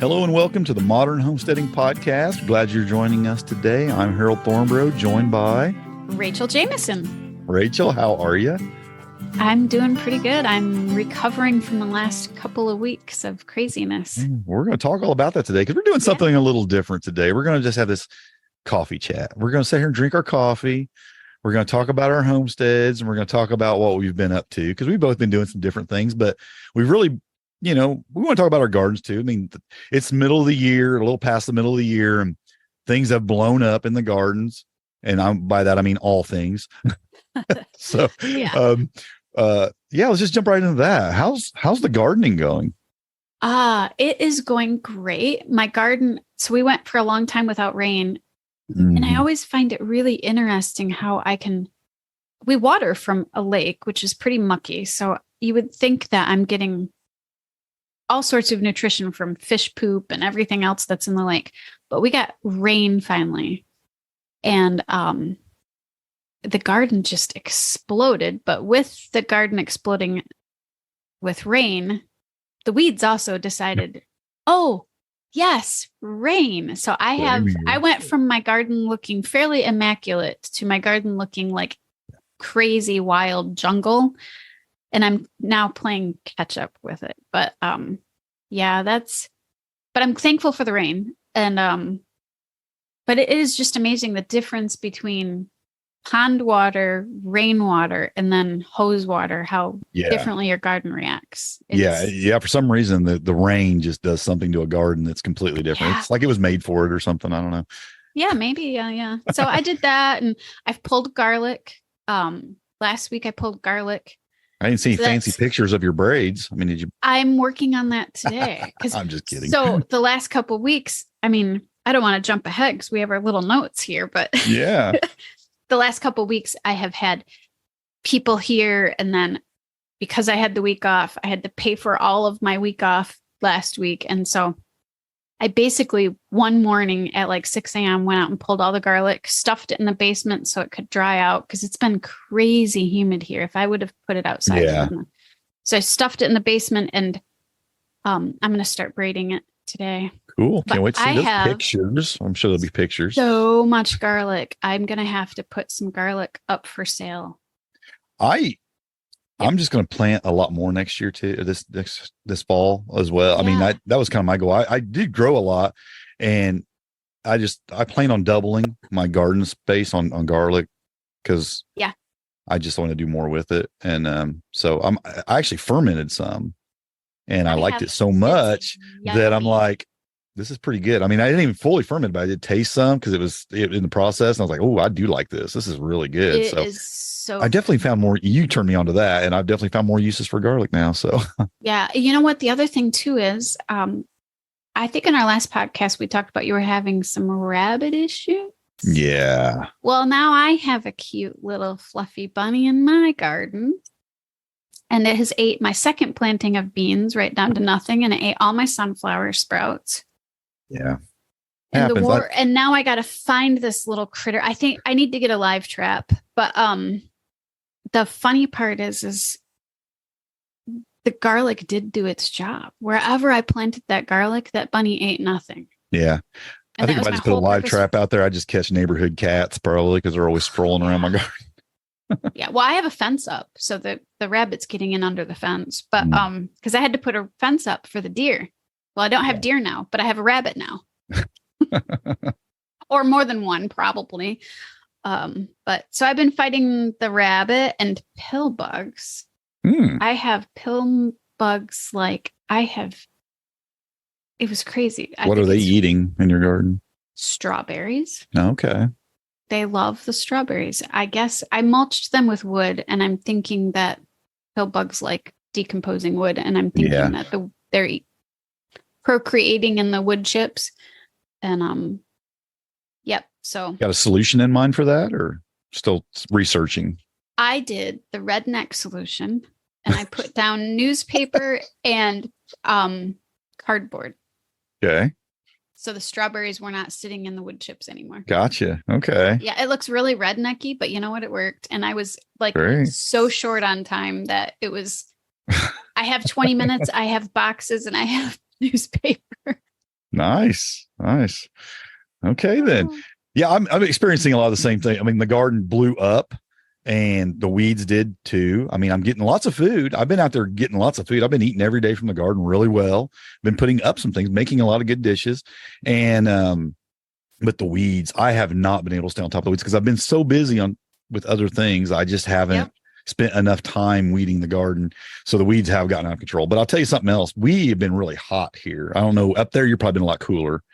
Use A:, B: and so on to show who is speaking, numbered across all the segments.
A: Hello and welcome to the Modern Homesteading Podcast. Glad you're joining us today. I'm Harold Thornborough, joined by
B: Rachel Jameson.
A: Rachel, how are you?
B: I'm doing pretty good. I'm recovering from the last couple of weeks of craziness.
A: We're going to talk all about that today because we're doing something a little different today. We're going to just have this coffee chat. We're going to sit here and drink our coffee. We're going to talk about our homesteads, and we're going to talk about what we've been up to because we've both been doing some different things, but we really, we want to talk about our gardens too. I mean, it's middle of the year, a little past the middle of the year, and things have blown up in the gardens. And by that, I mean all things. So, let's just jump right into that. How's the gardening going?
B: It is going great. My garden, so we went for a long time without rain. And I always find it really interesting how we water from a lake, which is pretty mucky. So you would think that I'm getting all sorts of nutrition from fish poop and everything else that's in the lake. But we got rain finally. And the garden just exploded. But with the garden exploding with rain, the weeds also decided, yes, rain. So I went from my garden looking fairly immaculate to my garden looking like crazy wild jungle. And I'm now playing catch up with it. But but I'm thankful for the rain. And but it is just amazing the difference between pond water, rainwater, and then hose water, how differently your garden reacts.
A: For some reason, the rain just does something to a garden that's completely different. Yeah. It's like it was made for it or something. I don't know.
B: Yeah, maybe. Yeah. So I did that, and I've pulled garlic. Last week I pulled garlic.
A: I didn't see any fancy pictures of your braids. I mean, did you?
B: I'm working on that today.
A: I'm just kidding.
B: So the last couple of weeks, I mean, I don't want to jump ahead because we have our little notes here, but
A: yeah.
B: The last couple of weeks I have had people here, and then because I had the week off, I had to pay for all of my week off last week. And so I basically one morning at like 6 a.m. went out and pulled all the garlic, stuffed it in the basement so it could dry out because it's been crazy humid here. If I would have put it outside.
A: Yeah.
B: So I stuffed it in the basement, and I'm going to start braiding it today.
A: Cool. Can't wait to see those pictures. I'm sure there'll be pictures.
B: So much garlic. I'm going to have to put some garlic up for sale.
A: I'm just going to plant a lot more next year too, this fall as well. Yeah. I mean, that was kind of my goal. I did grow a lot, and I plan on doubling my garden space on garlic because I just want to do more with it. And so I actually fermented some, and I liked it so much that I'm like, this is pretty good. I mean, I didn't even fully ferment, but I did taste some because it was in the process. And I was like, oh, I do like this. This is really good. So I definitely found more. You turned me on to that, and I've definitely found more uses for garlic now. So
B: yeah. You know what? The other thing too is, I think in our last podcast, we talked about you were having some rabbit issues.
A: Yeah.
B: Well, now I have a cute little fluffy bunny in my garden. And it has ate my second planting of beans right down to nothing. And it ate all my sunflower sprouts.
A: Yeah.
B: And now I got to find this little critter. I think I need to get a live trap. But the funny part is the garlic did do its job. Wherever I planted that garlic, that bunny ate nothing.
A: Yeah. I think if I just put a live trap out there, I just catch neighborhood cats probably because they're always strolling around my garden.
B: Yeah. Well, I have a fence up, so the rabbit's getting in under the fence. But because I had to put a fence up for the deer. Well, I don't have deer now, but I have a rabbit now. Or more than one, probably. But so I've been fighting the rabbit and pill bugs. I have pill bugs it was crazy.
A: What are they eating in your garden?
B: Strawberries.
A: Okay.
B: They love the strawberries. I guess I mulched them with wood, and I'm thinking that pill bugs like decomposing wood, and I'm thinking that they're procreating in the wood chips. And so
A: got a solution in mind for that, or still researching?
B: I did the redneck solution, and I put down newspaper and cardboard.
A: Okay.
B: So the strawberries were not sitting in the wood chips anymore.
A: Gotcha. Okay.
B: Yeah, it looks really rednecky, but you know what? It worked. And I was like so short on time that it was, I have 20 minutes, I have boxes, and I have newspaper.
A: Nice. Okay, then. Yeah, I'm experiencing a lot of the same thing. I mean, the garden blew up and the weeds did too. I mean, I'm getting lots of food. I've been out there getting lots of food. I've been eating every day from the garden really well. Been putting up some things, making a lot of good dishes. And but the weeds, I have not been able to stay on top of the weeds because I've been so busy with other things. I just haven't spent enough time weeding the garden. So the weeds have gotten out of control. But I'll tell you something else. We have been really hot here. I don't know. Up there, you're probably been a lot cooler.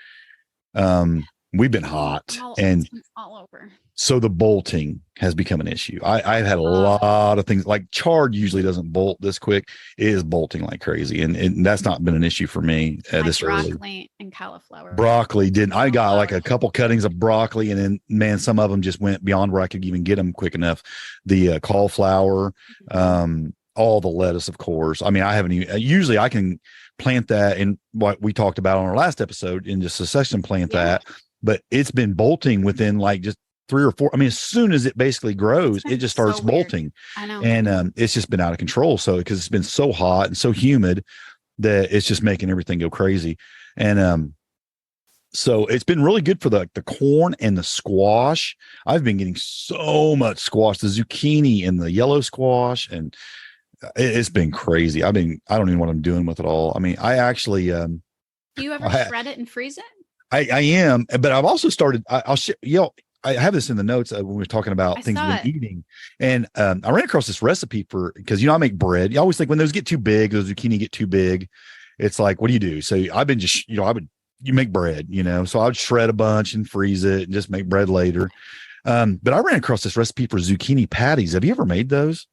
A: We've been hot and
B: all over.
A: So the bolting has become an issue. I've had a lot of things like chard usually doesn't bolt this quick. It is bolting like crazy. And that's not been an issue for me this early.
B: Broccoli and cauliflower.
A: Broccoli didn't. I got like a couple cuttings of broccoli and then man, some of them just went beyond where I could even get them quick enough. The cauliflower, all the lettuce, of course. I mean, I haven't even, usually I can plant that in what we talked about on our last episode in just succession plant that, but it's been bolting within like just 3 or 4. I mean, as soon as it basically grows, it just starts bolting.
B: I know.
A: And it's just been out of control. So because it's been so hot and so humid that it's just making everything go crazy. And so it's been really good for the corn and the squash. I've been getting so much squash, the zucchini and the yellow squash, and it's been crazy. I don't even know what I'm doing with it all. I mean, I actually
B: do you ever shred it and freeze it? I
A: am, but I've also started. I'll I have this in the notes when we were talking about things we've been eating. And I ran across this recipe because, I make bread. You always think when those get too big, those zucchini get too big, it's like, what do you do? So I've been just, you make bread, so I would shred a bunch and freeze it and just make bread later. But I ran across this recipe for zucchini patties. Have you ever made those?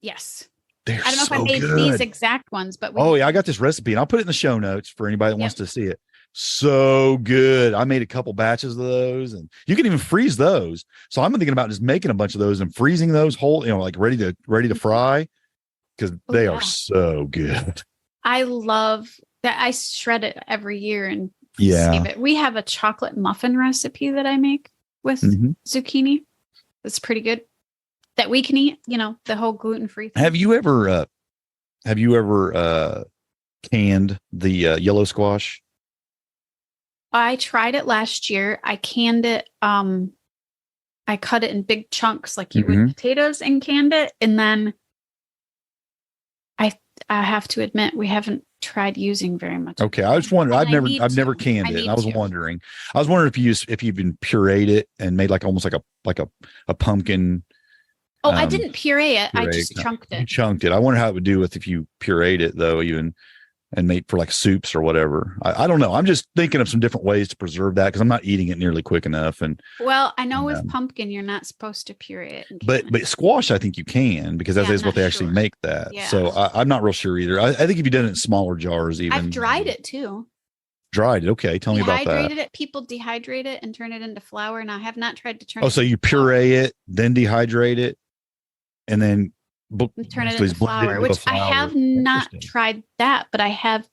B: Yes.
A: I
B: don't know if I made these exact ones, but
A: I got this recipe and I'll put it in the show notes for anybody that wants to see it. So good. I made a couple batches of those and you can even freeze those. So I'm thinking about just making a bunch of those and freezing those whole, like ready to fry because they are so good.
B: I love that. I shred it every year and save it. We have a chocolate muffin recipe that I make with zucchini. That's pretty good that we can eat, the whole gluten-free thing.
A: Have you ever canned the yellow squash?
B: I tried it last year. I canned it. I cut it in big chunks like you would potatoes and canned it. And then I have to admit, we haven't tried using very much.
A: Okay. I was wondering, I've never canned it. I was wondering if you've been pureed it and made like almost like a pumpkin.
B: Oh, I didn't puree it. I just chunked it.
A: You chunked it. I wonder how it would do if you pureed it though, even. And made for like soups or whatever. I don't know. I'm just thinking of some different ways to preserve that because I'm not eating it nearly quick enough. And
B: I know with pumpkin you're not supposed to puree it.
A: But squash, I think you can because that is what they actually make that. Yeah. So I'm not real sure either. I think if you did it in smaller jars, even
B: I've dried it too.
A: Dried it. Okay, tell me about that.
B: Dehydrated it. People dehydrate it and turn it into flour. And I have not tried to turn.
A: Oh, so you puree it, then dehydrate it, and then
B: turn it into flour, which I have not tried that, but I have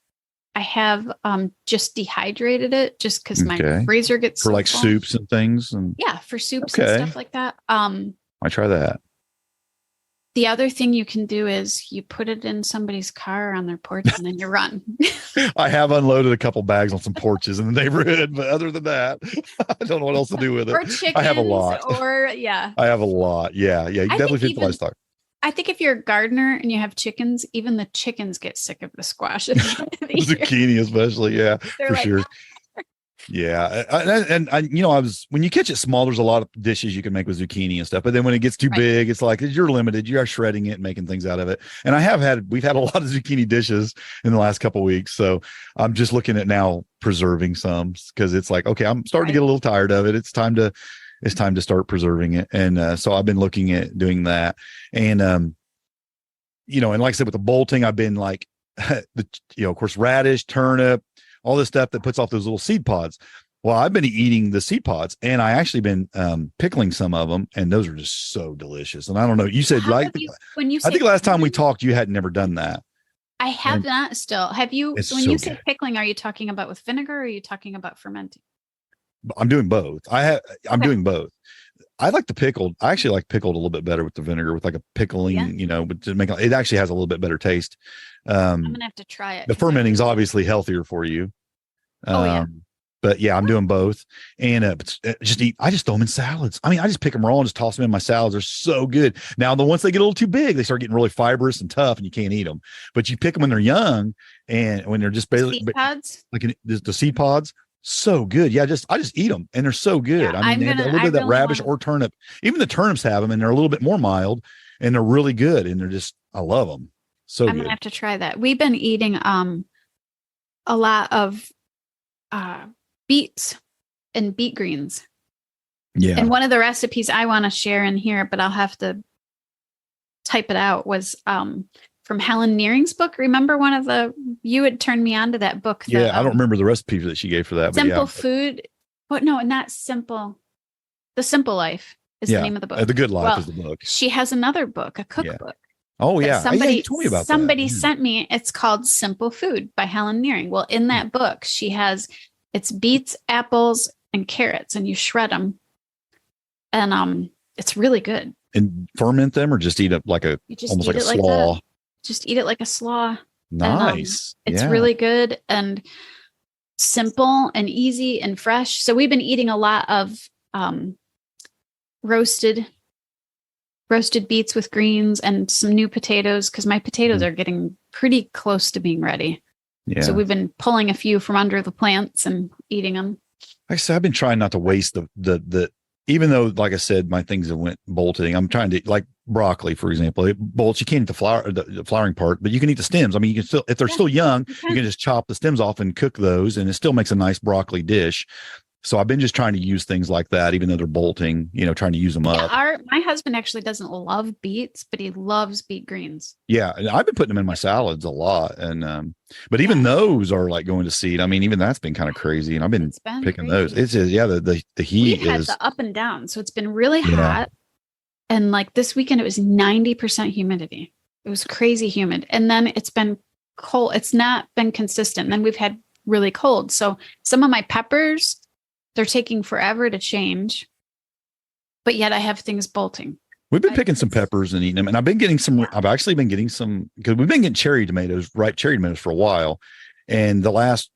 B: just dehydrated it just because my freezer gets
A: for like full. Soups and things and
B: for soups and stuff like that.
A: I try that.
B: The other thing you can do is you put it in somebody's car on their porch and then you run.
A: I have unloaded a couple bags on some porches in the neighborhood, but other than that, I don't know what else to do with it.
B: Or chickens,
A: I have a lot.
B: I
A: have a lot. Yeah. You definitely feed the livestock.
B: I think if you're a gardener and you have chickens, even the chickens get sick of the squash.
A: Zucchini, especially. Yeah, for sure. Yeah. And when you catch it small, there's a lot of dishes you can make with zucchini and stuff. But then when it gets too big, it's like you're limited. You are shredding it and making things out of it. And we've had a lot of zucchini dishes in the last couple of weeks. So I'm just looking at now preserving some because it's like, okay, I'm starting to get a little tired of it. It's time to start preserving it. And so I've been looking at doing that. And, and like I said, with the bolting, I've been like, of course, radish, turnip, all this stuff that puts off those little seed pods. Well, I've been eating the seed pods and I actually been pickling some of them and those are just so delicious. And I don't know, you said I think last time we talked, you had never done that.
B: I have not still. Have you, when you say pickling, are you talking about with vinegar or are you talking about fermenting?
A: I'm doing both. I'm doing both. I like the pickled. I actually like pickled a little bit better with the vinegar, with like a pickling, but to make it actually has a little bit better taste.
B: I'm gonna have to try it.
A: The fermenting is obviously healthier for you.
B: Oh, yeah.
A: But yeah, I'm doing both, and I just throw them in salads. I mean, I just pick them raw and just toss them in my salads. They're so good. Now, once they get a little too big, they start getting really fibrous and tough, and you can't eat them. But you pick them when they're young, and when they're just basically
B: Seed pods,
A: like the seed pods, so good. Yeah, I just eat them, and they're so good.
B: yeah,
A: I mean, they have a little bit of that radish or turnip. Even the turnips have them, and they're a little bit more mild, and they're really good. And I love them. So
B: I'm
A: good.
B: gonna have to try that. We've been eating a lot of beets and beet greens.
A: Yeah.
B: And one of the recipes I want to share in here, but I'll have to type it out, was from Helen Nearing's book. Remember you had turned me on to that book.
A: Yeah, I don't remember the recipe that she gave for that.
B: Simple
A: but
B: Food. But no, not Simple. The Simple Life is the name of the book.
A: The Good Life is the book.
B: She has another book, a cookbook.
A: Oh, yeah.
B: Somebody
A: told me about
B: somebody
A: that.
B: sent me. It's called Simple Food by Helen Nearing. Well, in that book, it's beets, apples, and carrots, and you shred them. And it's really good.
A: And ferment them, or just eat it almost like a slaw?
B: That. Just eat it like a slaw.
A: Nice.
B: And, it's really good and simple and easy and fresh. So we've been eating a lot of roasted beets with greens and some new potatoes, because my potatoes are getting pretty close to being ready. Yeah. So we've been pulling a few from under the plants and eating them.
A: Like I said, I've been trying not to waste the even though, like I said, my things have went bolting. I'm trying to, like broccoli, for example, it bolts. You can't eat the flowering part, but you can eat the stems. I mean, you can still, if they're still young, you can just chop the stems off and cook those, and it still makes a nice broccoli dish. So I've been just trying to use things like that, even though they're bolting, trying to use them up.
B: My husband actually doesn't love beets, but he loves beet greens.
A: Yeah. And I've been putting them in my salads a lot. And, but even those are like going to seed. I mean, even that's been kind of crazy. And I've been picking those. It's just, the heat
B: had the up and down. So it's been really hot. And like this weekend, it was 90% humidity. It was crazy humid. And then it's been cold. It's not been consistent. And then we've had really cold. So some of my peppers, they're taking forever to change, but yet I have things bolting.
A: We've been picking some peppers and eating them, and I've been getting some. I've actually been getting some, because we've been getting ripe cherry tomatoes for a while. And the last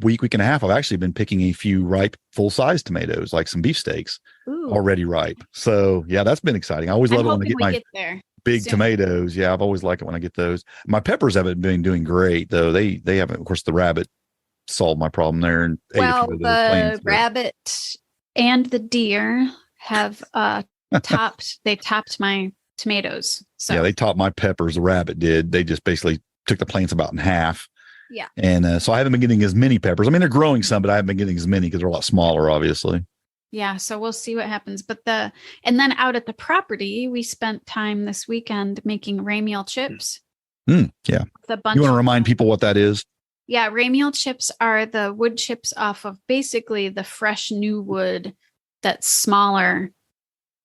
A: week and a half, I've actually been picking a few ripe full-size tomatoes, like some beefsteaks, already ripe. So yeah, that's been exciting. I always love it when I get my big tomatoes. Yeah, I've always liked it when I get those. My peppers haven't been doing great though. They haven't. Of course, the rabbit solved my problem there. And
B: the rabbit and the deer have topped my tomatoes. So
A: yeah, they topped my peppers. The rabbit did. They just basically took the plants about in half.
B: Yeah.
A: And so I haven't been getting as many peppers. I mean, they're growing some, but I haven't been getting as many because they're a lot smaller, obviously.
B: Yeah. So we'll see what happens. And then out at the property, we spent time this weekend making ramiel chips.
A: Yeah.
B: You
A: want to remind people what that is?
B: Yeah. Ramiel chips are the wood chips off of basically the fresh new wood that's smaller.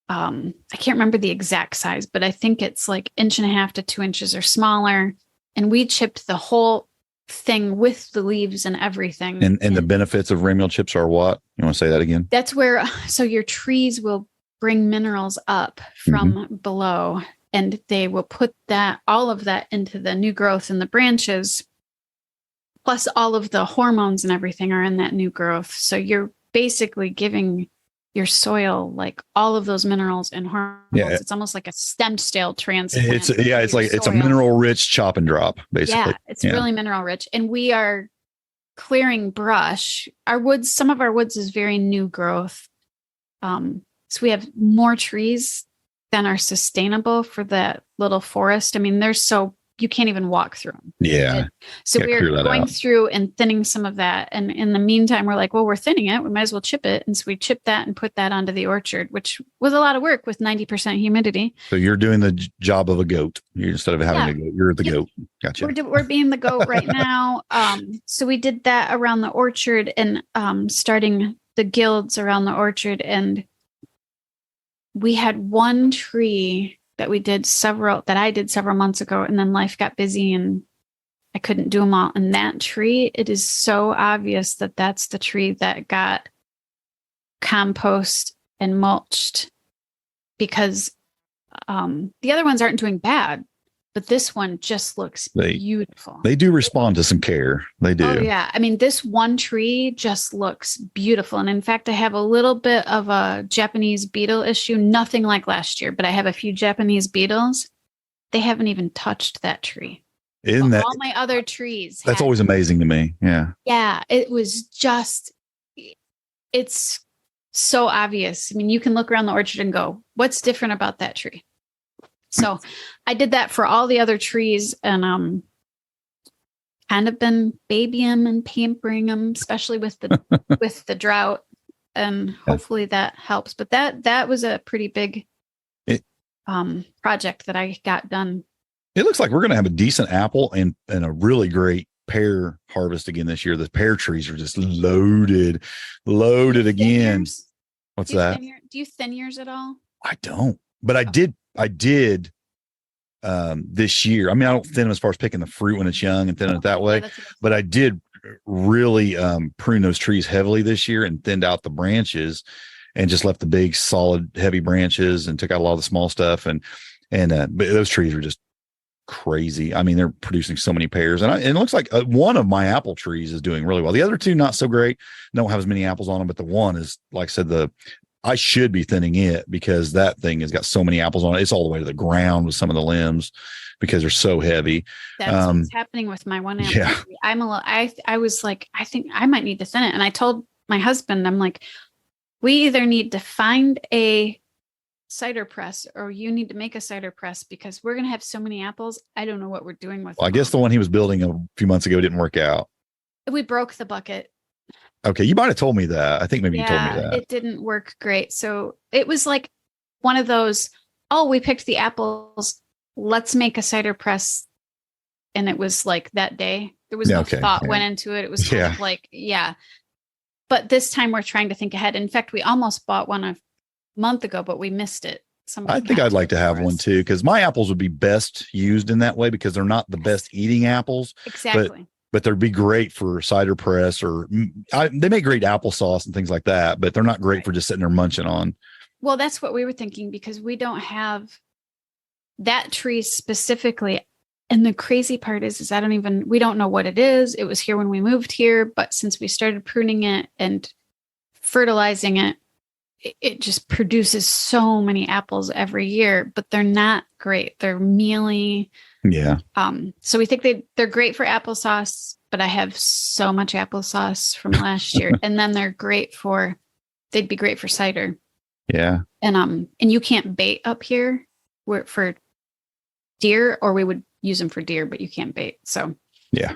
B: I can't remember the exact size, but I think it's like 1.5 to 2 inches or smaller. And we chipped the whole thing with the leaves and everything.
A: And the benefits of ramiel chips are what? You want to say that again?
B: That's where, so your trees will bring minerals up from below, and they will put all of that into the new growth in the branches. Plus all of the hormones and everything are in that new growth. So you're basically giving your soil like all of those minerals and hormones. Yeah. It's almost like a stem cell transplant.
A: It's a mineral rich chop and drop, basically.
B: Yeah, it's really mineral rich. And we are clearing brush. Some of our woods is very new growth. So we have more trees than are sustainable for that little forest. I mean, you can't even walk through them.
A: Yeah.
B: So we're going through and thinning some of that. And in the meantime, we're like, well, we're thinning it. We might as well chip it. And so we chipped that and put that onto the orchard, which was a lot of work with 90% humidity.
A: So you're doing the job of a goat. Instead of having a goat, you're the goat. Gotcha.
B: We're being the goat right now. So we did that around the orchard and starting the guilds around the orchard. And we had one tree that I did several months ago, and then life got busy and I couldn't do them all. And that tree, it is so obvious that that's the tree that got compost and mulched, because the other ones aren't doing bad. but this one just looks beautiful.
A: They do respond to some care. They do.
B: Oh yeah. I mean, this one tree just looks beautiful. And in fact, I have a little bit of a Japanese beetle issue, nothing like last year, but I have a few Japanese beetles. They haven't even touched that tree.
A: Isn't that
B: all my other trees?
A: That's always amazing to me. Yeah.
B: Yeah. It was just, it's so obvious. I mean, you can look around the orchard and go, what's different about that tree? So I did that for all the other trees and kind of been babying them and pampering them, especially with the with the drought. And hopefully that helps. But that was a pretty big project that I got done.
A: It looks like we're going to have a decent apple and a really great pear harvest again this year. The pear trees are just loaded again.
B: Yours?
A: What's that?
B: Do you thin yours at all?
A: I don't, but I did this year. I mean, I don't thin them as far as picking the fruit when it's young and thinning it that way, but I did really prune those trees heavily this year and thinned out the branches and just left the big, solid, heavy branches and took out a lot of the small stuff. But those trees are just crazy. I mean, they're producing so many pears, and it looks like one of my apple trees is doing really well. The other two, not so great. Don't have as many apples on them, but the one is, like I said, I should be thinning it because that thing has got so many apples on it. It's all the way to the ground with some of the limbs because they're so heavy.
B: That's what's happening with my one apple tree. I was like, I think I might need to thin it. And I told my husband, I'm like, we either need to find a cider press or you need to make a cider press because we're going to have so many apples. I don't know what we're doing with them.
A: I guess the one he was building a few months ago didn't work out.
B: We broke the bucket.
A: Okay, you might have told me that. I think maybe you told me that.
B: It didn't work great. So it was like one of those, we picked the apples. Let's make a cider press. And it was like that day. There was no thought went into it. It was kind of like, But this time we're trying to think ahead. In fact, we almost bought one a month ago, but we missed it.
A: I think I'd like to have one too, because my apples would be best used in that way because they're not the best eating apples.
B: Exactly.
A: But they'd be great for cider press they make great applesauce and things like that, but they're not great for just sitting there munching on.
B: Well, that's what we were thinking because we don't have that tree specifically. And the crazy part is we don't know what it is. It was here when we moved here, but since we started pruning it and fertilizing it, it just produces so many apples every year, but they're not great. They're mealy.
A: Yeah.
B: So we think they're great for applesauce, but I have so much applesauce from last year. And then they'd be great for cider.
A: Yeah.
B: And you can't bait up here for deer, or we would use them for deer, but you can't bait. So
A: yeah,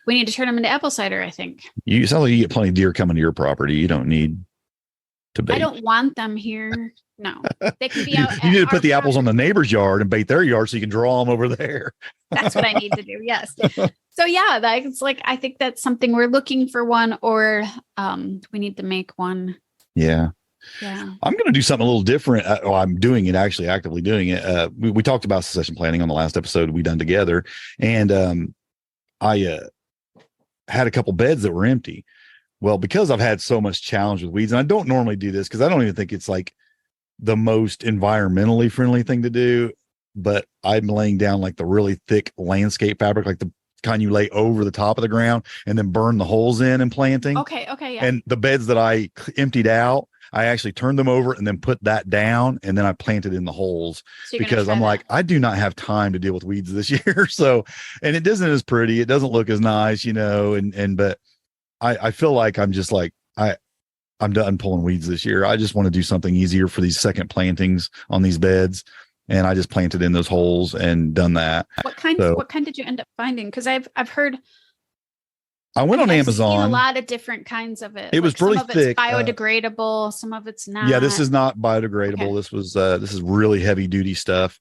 B: we need to turn them into apple cider, I think.
A: You sound like you get plenty of deer coming to your property. You don't need to bait.
B: I don't want them here. No, they can be out.
A: You need to put the apples on the neighbor's yard and bait their yard so you can draw them over there.
B: That's what I need to do. Yes. So yeah, it's like, I think that's something we're looking for one, or we need to make one.
A: Yeah.
B: Yeah.
A: I'm going to do something a little different. I'm doing it, actually actively doing it. We talked about succession planning on the last episode we done together. And I had a couple beds that were empty. Well, because I've had so much challenge with weeds, and I don't normally do this because I don't even think it's like the most environmentally friendly thing to do, but I'm laying down like the really thick landscape fabric, like the kind you lay over the top of the ground and then burn the holes in and planting.
B: Okay. Yeah.
A: And the beds that I emptied out, I actually turned them over and then put that down, and then I planted in the holes because I'm like, I do not have time to deal with weeds this year. So, and it isn't as pretty. It doesn't look as nice, but I feel like I'm just like, I'm done pulling weeds this year. I just want to do something easier for these second plantings on these beds. And I just planted in those holes and done that.
B: What kind did you end up finding? Because I've heard.
A: I went on Amazon.
B: I've seen a lot of different kinds of it.
A: It was really thick.
B: Some of it's biodegradable. Some of it's not.
A: Yeah, this is not biodegradable. Okay. This is really heavy duty stuff.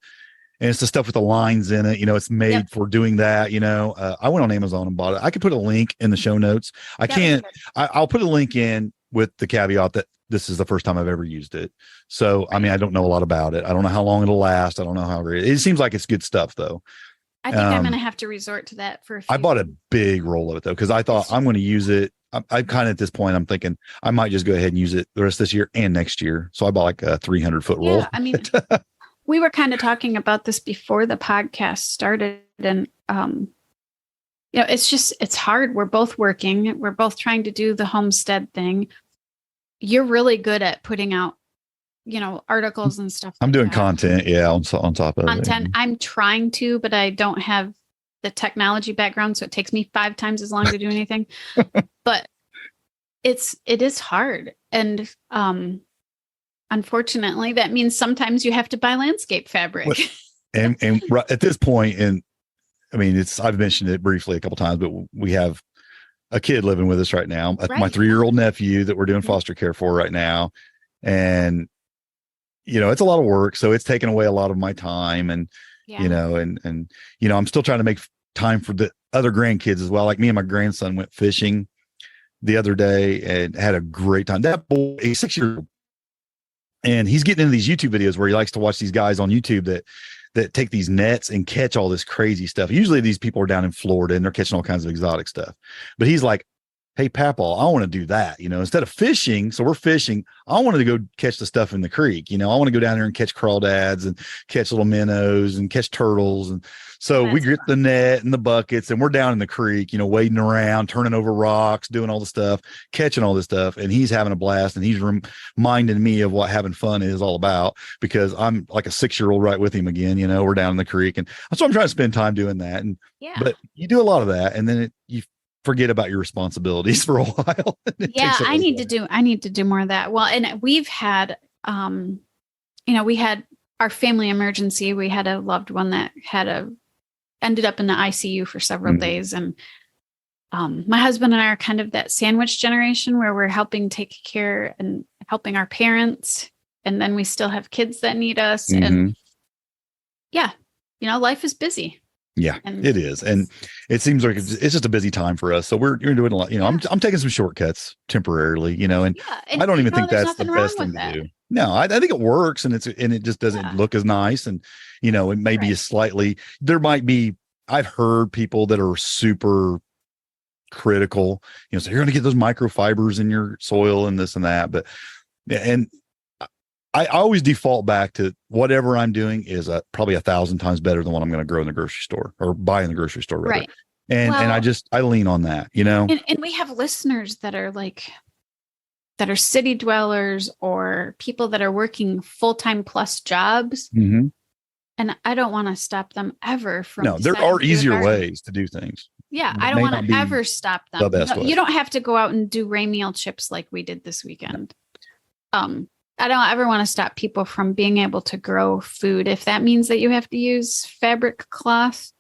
A: And it's the stuff with the lines in it. It's made for doing that. I went on Amazon and bought it. I could put a link in the show notes. I'll put a link in with the caveat that this is the first time I've ever used it. So, right. I mean, I don't know a lot about it. I don't know how long it'll last. I don't know how great it seems like it's good stuff though.
B: I think I'm going to have to resort to that for a few
A: I bought a big roll of it though, because I thought I'm going to use it. I'm kind of at this point, I'm thinking I might just go ahead and use it the rest of this year and next year. So I bought like a 300-foot roll.
B: Yeah, I mean, we were kind of talking about this before the podcast started, and it's hard. We're both working. We're both trying to do the homestead thing. You're really good at putting out, articles and stuff.
A: I'm doing content. Yeah. On top of
B: content.
A: it.
B: I'm trying to, but I don't have the technology background. So it takes me 5 times as long to do anything, but it is hard. And, unfortunately, that means sometimes you have to buy landscape fabric.
A: And right at this point, and I mean, I've mentioned it briefly a couple times, but we have a kid living with us right now, right. My 3-year-old nephew that we're doing foster care for right now. And, it's a lot of work. So it's taken away a lot of my time and, and I'm still trying to make time for the other grandkids as well. Like me and my grandson went fishing the other day and had a great time. That boy, he's 6 years old, and he's getting into these YouTube videos where he likes to watch these guys on YouTube that take these nets and catch all this crazy stuff. Usually these people are down in Florida and they're catching all kinds of exotic stuff. But he's like, hey, Papaw, I want to do that. Instead of fishing. So we're fishing. I wanted to go catch the stuff in the creek. I want to go down there and catch crawdads and catch little minnows and catch turtles. And so we get the net and the buckets and we're down in the creek, wading around, turning over rocks, doing all the stuff, catching all this stuff. And he's having a blast. And he's reminding me of what having fun is all about, because I'm like a 6-year-old right with him again. We're down in the creek. And so I'm trying to spend time doing that. And, but you do a lot of that. And then you forget about your responsibilities for a while.
B: Yeah, I need to do more of that. Well, and we've had, we had our family emergency. We had a loved one that ended up in the ICU for several days. And my husband and I are kind of that sandwich generation where we're helping take care and helping our parents. And then we still have kids that need us. And life is busy.
A: Yeah, it is. And it seems like it's just a busy time for us. So you're doing a lot, I'm taking some shortcuts temporarily, and I don't even think that's the best thing to do. No, I think it works, and it just doesn't look as nice. And, it may be I've heard people that are super critical, so you're going to get those microfibers in your soil and this and that. But, and I always default back to whatever I'm doing is probably 1,000 times better than what I'm going to grow in the grocery store or buy in the grocery store. Rather. Right. And I lean on that, And
B: we have listeners that are city dwellers or people that are working full-time plus jobs.
A: Mm-hmm.
B: And I don't want to stop them ever from.
A: No, there are easier ways to do things.
B: Yeah. I don't want to ever stop them. You don't have to go out and do Ray meal chips like we did this weekend. I don't ever want to stop people from being able to grow food. If that means that you have to use fabric cloth,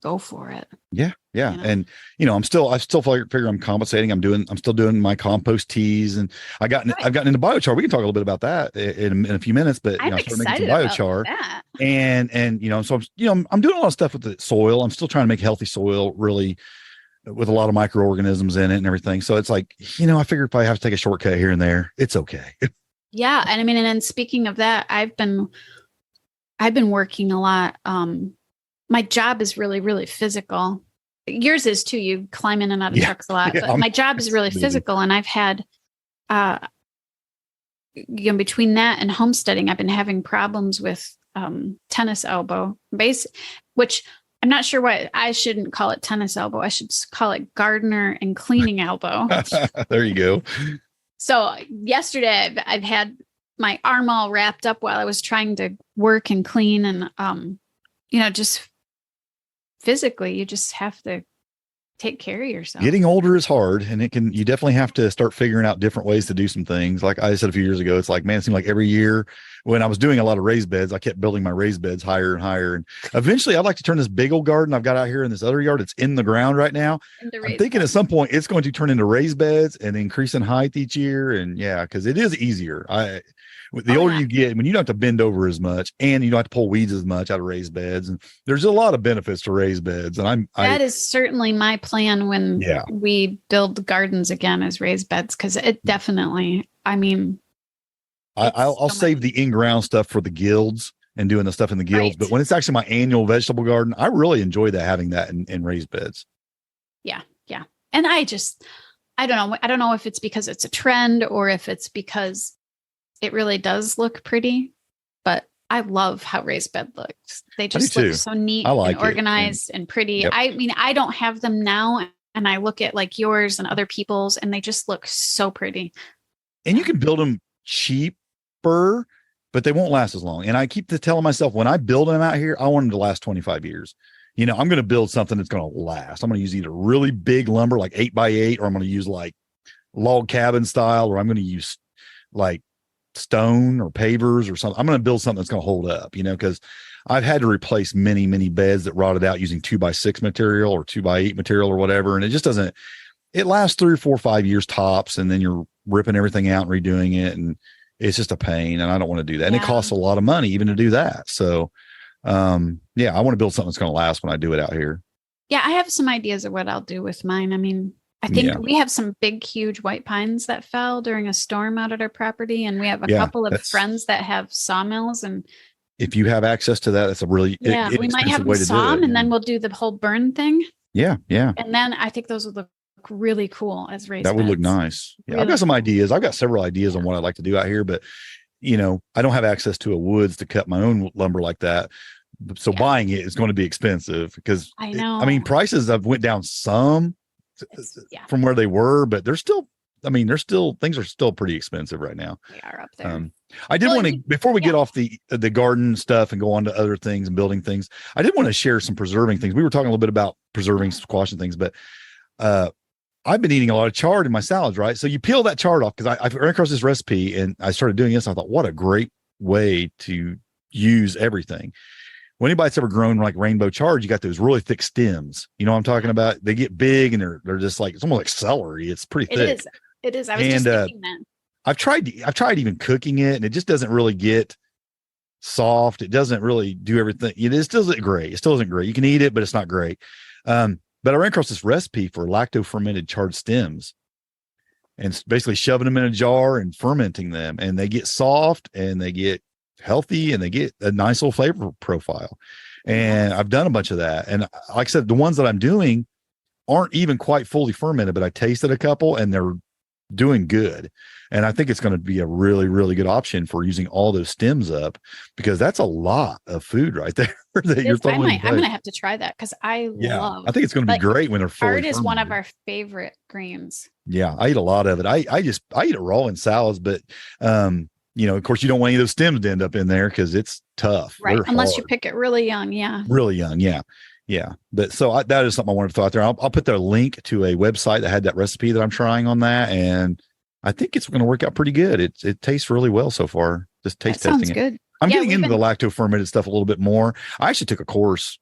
B: go for it.
A: Yeah. And, I still figure I'm compensating. I'm still doing my compost teas, and I've gotten into biochar. We can talk a little bit about that in a few minutes, but
B: I'm
A: started
B: excited
A: making some biochar
B: about that.
A: And, so I'm doing a lot of stuff with the soil. I'm still trying to make healthy soil really with a lot of microorganisms in it and everything. So it's like, I figure if I have to take a shortcut here and there, it's okay.
B: Yeah. And I mean, and then speaking of that, I've been working a lot. My job is really, really physical. Yours is too. You climb in and out of trucks a lot, but my job is really physical. And I've had, between that and homesteading, I've been having problems with tennis elbow base, which I'm not sure why I shouldn't call it tennis elbow. I should call it gardener and cleaning elbow.
A: There you go.
B: So yesterday I've had my arm all wrapped up while I was trying to work and clean, and just physically, you just have to take care of yourself.
A: Getting older is hard, and you definitely have to start figuring out different ways to do some things. Like I said a few years ago, it's like, man, it seemed like every year when I was doing a lot of raised beds, I kept building my raised beds higher and higher. And eventually I'd like to turn this big old garden I've got out here in this other yard. It's in the ground right now. I'm thinking at some point it's going to turn into raised beds and increase in height each year. And cause it is easier. The older you get, when you don't have to bend over as much and you don't have to pull weeds as much out of raised beds, and there's a lot of benefits to raised beds. And that
B: is certainly my plan when we build gardens again, as raised beds. Cause it definitely,
A: I'll save the in-ground stuff for the guilds and doing the stuff in the guilds. Right. But when it's actually my annual vegetable garden, I really enjoy having that in raised beds.
B: Yeah. Yeah. And I don't know. I don't know if it's because it's a trend or if it's because it really does look pretty, but I love how raised bed looks. They
A: do
B: just look
A: too.
B: so neat
A: I like
B: and organized and pretty.
A: Yep.
B: I mean, I don't have them now, and I look at like yours and other people's, and they just look so pretty.
A: And you can build them cheaper, but they won't last as long. And I keep telling myself, when I build them out here, I want them to last 25 years. You know, I'm going to build something that's going to last. I'm going to use either really big lumber, like 8x8, or I'm going to use like log cabin style, or I'm going to use like stone or pavers or something. I'm going to build something that's going to hold up, you know, because I've had to replace many, many beds that rotted out using 2x6 material or 2x8 material or whatever. And it just doesn't, it lasts 3 or 4 or 5 years tops. And then you're ripping everything out and redoing it. And it's just a pain. And I don't want to do that. And it costs a lot of money even to do that. So, yeah, I want to build something that's going to last when I do it out here.
B: Yeah. I have some ideas of what I'll do with mine. I mean, I think we have some big, huge white pines that fell during a storm out at our property. And we have a couple of friends that have sawmills. And
A: if you have access to that, that's a really
B: we might have them saw them, and then we'll do the whole burn thing.
A: Yeah. Yeah.
B: And then I think those would look really cool as raised
A: That would
B: beds.
A: look nice. Yeah.
B: Really
A: I've got some ideas. I've got several ideas on what I'd like to do out here, but you know, I don't have access to a woods to cut my own lumber like that. So buying it is going to be expensive because
B: I know.
A: I mean, prices have went down some from where they were, but they're still, I mean, things are still pretty expensive right now.
B: They are up there.
A: I did want to, before we get off the garden stuff and go on to other things and building things, I did want to share some preserving things. We were talking a little bit about preserving squash and things, but I've been eating a lot of chard in my salads, right? So you peel that chard off, because I ran across this recipe and I started doing this. I thought, what a great way to use everything. When anybody's ever grown like rainbow chard, you got those really thick stems. You know what I'm talking about? They get big and they're just like, it's almost like celery. It's pretty thick.
B: It is. I was just thinking that.
A: I've tried even cooking it, and it just doesn't really get soft. It doesn't really do everything. It still isn't great. It still isn't great. You can eat it, but it's not great. But I ran across this recipe for lacto fermented chard stems, and basically shoving them in a jar and fermenting them, and they get soft and they get healthy and they get a nice little flavor profile. And I've done a bunch of that. And like I said, the ones that I'm doing aren't even quite fully fermented, but I tasted a couple and they're doing good. And I think it's going to be a really, really good option for using all those stems up, because that's a lot of food right there that you're throwing.
B: I'm going to have to try that, because I think
A: it's going to be great when they're fully
B: chard is
A: fermented.
B: one of our favorite greens.
A: Yeah, I eat a lot of it. I eat it raw in salads, but you know, of course, you don't want any of those stems to end up in there because it's tough.
B: Right.
A: They're
B: Unless
A: hard.
B: you pick it really young. Yeah.
A: Really young. Yeah. Yeah. But so that is something I wanted to throw out there. I'll put the link to a website that had that recipe that I'm trying on that. And I think it's going to work out pretty good. It tastes really well so far. Just taste testing
B: sounds good.
A: I'm getting into the lacto fermented stuff a little bit more. I actually took a course.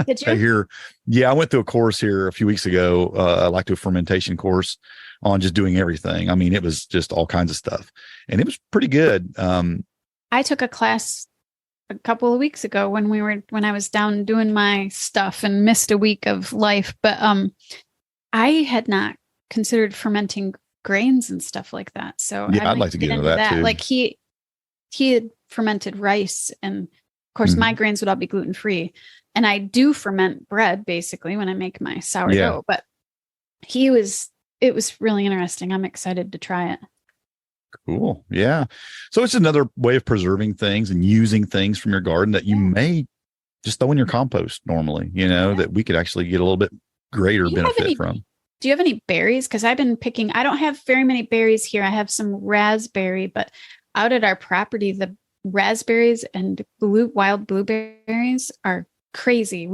B: Did you?
A: Here. Yeah. I went through a course here a few weeks ago, a lacto fermentation course on just doing everything. I mean, it was just all kinds of stuff, and it was pretty good.
B: I took a class a couple of weeks ago when I was down doing my stuff and missed a week of life. But I had not considered fermenting grains and stuff like that. So
A: yeah, I'd like to get into that too.
B: Like he had fermented rice, and of course my grains would all be gluten free. And I do ferment bread basically when I make my sourdough. But it was really interesting. I'm excited to try it.
A: Cool. Yeah. So it's another way of preserving things and using things from your garden that you may just throw in your compost normally, you know, that we could actually get a little bit greater benefit from.
B: Do you have any berries? Because I've been picking, I don't have very many berries here. I have some raspberry, but out at our property, the raspberries and wild blueberries are crazy.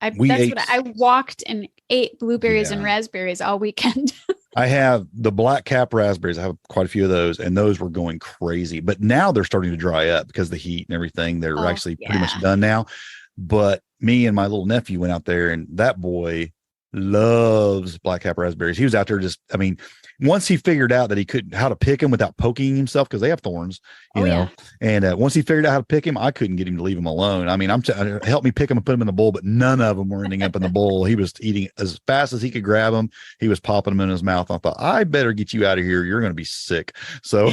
B: I walked and ate blueberries and raspberries all weekend.
A: I have the black cap raspberries. I have quite a few of those, and those were going crazy. But now they're starting to dry up because of the heat and everything. They're actually pretty much done now. But me and my little nephew went out there, and that boy loves black cap raspberries. He was out there once he figured out that how to pick them without poking himself, because they have thorns, you know. And once he figured out how to pick him, I couldn't get him to leave him alone. I mean, help me pick him and put them in the bowl, but none of them were ending up in the bowl. He was eating as fast as he could grab them. He was popping them in his mouth. I thought, I better get you out of here. You're going to be sick. So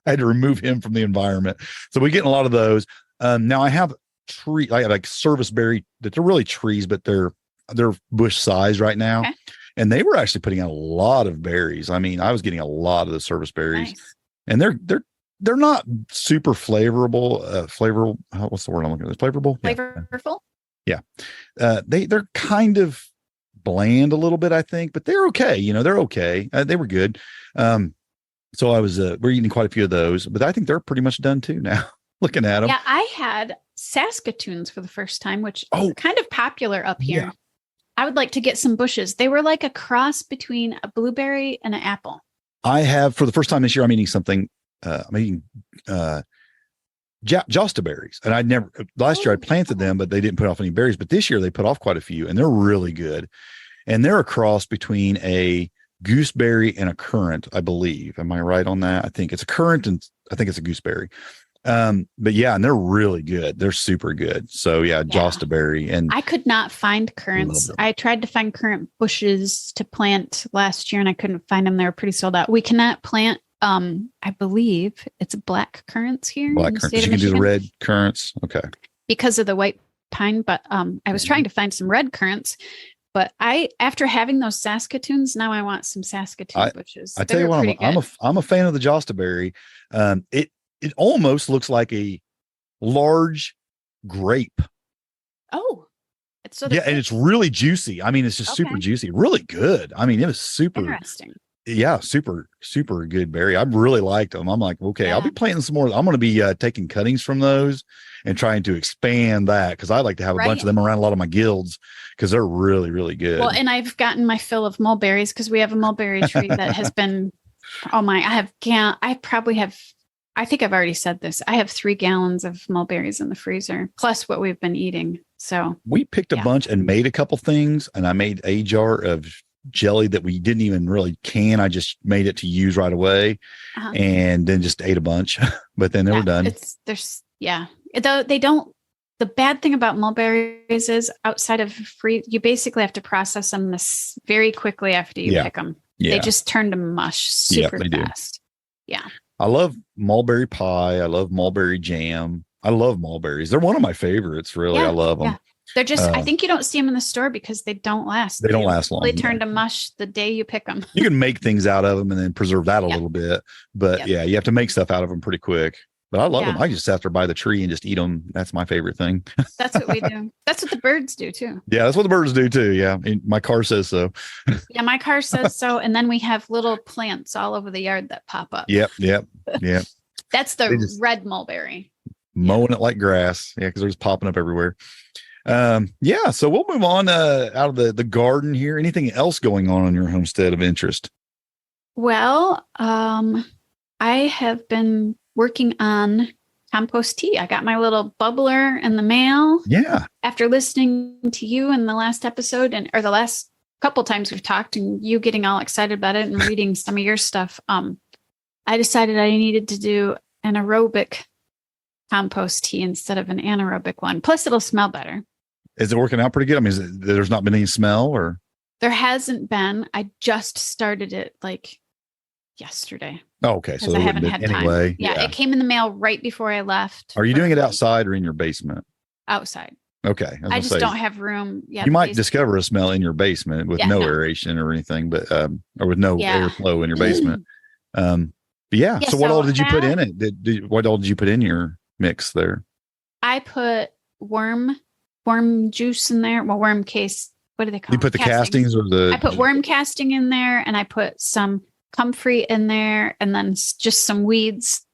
A: I had to remove him from the environment. So we're getting a lot of those. Now I have like service berry that they're really trees, but they're bush size right now. Okay. And they were actually putting out a lot of berries. I mean, I was getting a lot of the service berries, and they're they're not super flavorable. What's the word I'm looking at? Flavorable.
B: Flavorful.
A: Yeah. They're kind of bland a little bit, I think, but they're okay. They're okay. They were good. So we're eating quite a few of those, but I think they're pretty much done too now. Looking at them.
B: Yeah, I had Saskatoons for the first time, which is kind of popular up here. Yeah. I would like to get some bushes. They were like a cross between a blueberry and an apple.
A: I have, for the first time this year, I'm eating something. I'm eating Josta berries, and last year I planted them, but they didn't put off any berries. But this year they put off quite a few, and they're really good. And they're a cross between a gooseberry and a currant, I believe. Am I right on that? I think it's a currant, and I think it's a gooseberry. But yeah, and they're really good. They're super good. So yeah, Josta berry. And
B: I could not find currants. I tried to find currant bushes to plant last year, and I couldn't find them. They were pretty sold out. We cannot plant. I believe it's black currants here.
A: Black currants. You can do the red currants. Okay.
B: Because of the white pine, but I was trying to find some red currants. But after having those Saskatoons, now I want some Saskatoon bushes.
A: I tell you what, I'm a fan of the Josta berry. It almost looks like a large grape.
B: Oh,
A: and it's really juicy. I mean, it's just super juicy, really good. I mean, it was super
B: interesting.
A: Yeah, super, super good berry. I really liked them. I'm like, okay, I'll be planting some more. I'm going to be taking cuttings from those and trying to expand that, because I like to have a bunch of them around a lot of my guilds, because they're really, really good.
B: Well, and I've gotten my fill of mulberries, because we have a mulberry tree that has been, I think I've already said this. I have 3 gallons of mulberries in the freezer, plus what we've been eating. So
A: we picked a bunch and made a couple things, and I made a jar of jelly that we didn't even really can. I just made it to use right away, and then just ate a bunch, but then they were done. The bad thing about mulberries is, outside of you basically have to process them this very quickly after you pick them. Yeah. They just turn to mush super fast. Yeah. I love mulberry pie. I love mulberry jam. I love mulberries. They're one of my favorites, really. I love them.
B: They're just, I think you don't see them in the store because they don't last.
A: They don't last long.
B: They turn to mush the day you pick them.
A: You can make things out of them and then preserve that a little bit. But you have to make stuff out of them pretty quick. But I love them. I just have to buy the tree and just eat them. That's my favorite thing.
B: That's what we do. That's what the birds do too.
A: Yeah, that's what the birds do too. Yeah. My car says so.
B: Yeah, my car says so. And then we have little plants all over the yard that pop up.
A: Yep.
B: That's the red mulberry.
A: Mowing it like grass. Yeah, because they're just popping up everywhere. So we'll move on out of the garden here. Anything else going on your homestead of interest?
B: Well, I have been working on compost tea. I got my little bubbler in the mail.
A: Yeah.
B: After listening to you in the last episode, or the last couple times we've talked, and you getting all excited about it and reading some of your stuff, I decided I needed to do an aerobic compost tea instead of an anaerobic one. Plus, it'll smell better.
A: Is it working out pretty good? I mean, there's not been any smell, or?
B: There hasn't been. I just started it like yesterday.
A: Oh, okay. So
B: I haven't had time.
A: Anyway,
B: yeah, it came in the mail right before I left.
A: Are you doing it outside or in your basement?
B: Outside.
A: Okay.
B: I just don't have room. Yeah,
A: you might discover a smell in your basement with no aeration or anything, but or with no airflow in your basement. But so what all did you put in it? What all did you put in your mix there?
B: I put worm juice in there. Well, worm case. What do they call it?
A: You put the castings or the?
B: I put worm casting in there, and I put some comfrey in there, and then just some weeds.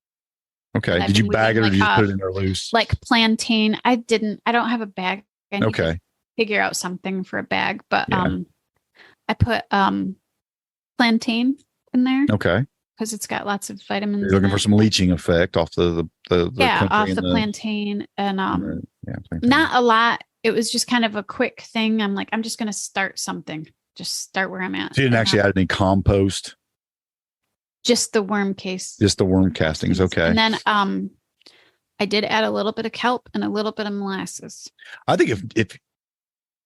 A: Okay. Did you bag it, or did you put it in there loose?
B: Like plantain. I don't have a bag. I need to figure out something for a bag, but I put plantain in there.
A: Okay.
B: Because it's got lots of vitamins.
A: You're looking for some leaching effect off the
B: off the plantain, and not a lot. It was just kind of a quick thing. I'm like, I'm just going to start something. Just start where I'm at.
A: So you didn't actually add any compost?
B: Just the worm case.
A: Just the worm castings. Okay.
B: And then I did add a little bit of kelp and a little bit of molasses.
A: I think if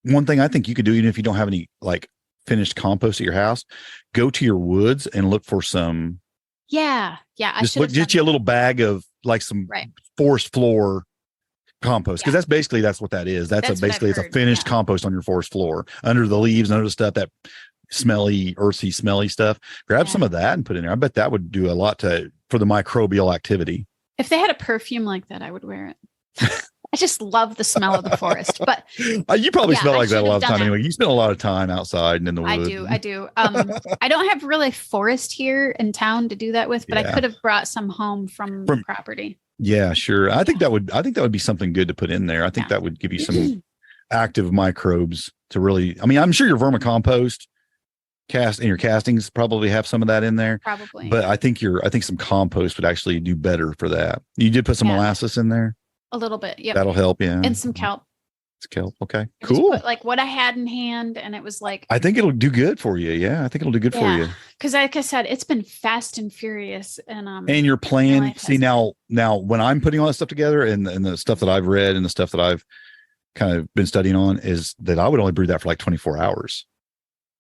A: one thing I think you could do, even if you don't have any like finished compost at your house, go to your woods and look for some.
B: Yeah.
A: Get you a little bag of like some forest floor compost, because that's what that is. That's basically it's a finished compost on your forest floor, under the leaves, under the stuff that smelly, earthy, smelly stuff. Grab some of that and put in there. I bet that would do a lot for the microbial activity.
B: If they had a perfume like that, I would wear it. I just love the smell of the forest. But
A: you probably smell like that a lot of time anyway. You spend a lot of time outside and in the woods.
B: I do. I don't have really forest here in town to do that with, but I could have brought some home from the property.
A: Yeah, sure. I think that would be something good to put in there. I think that would give you some active microbes to really, I mean, I'm sure your vermicompost and your castings probably have some of that in there.
B: Probably.
A: But I think some compost would actually do better for that. You did put some molasses in there?
B: A little bit. Yeah.
A: That'll help. Yeah.
B: And some kelp.
A: It's kelp. Okay.
B: I
A: cool.
B: Put, like what I had in hand, and it was like,
A: I think it'll do good for you. Yeah. I think it'll do good for you.
B: Cause like I said, it's been fast and furious. And
A: your plan, see now when I'm putting all this stuff together and the stuff that I've read and the stuff that I've kind of been studying on is that I would only brew that for like 24 hours.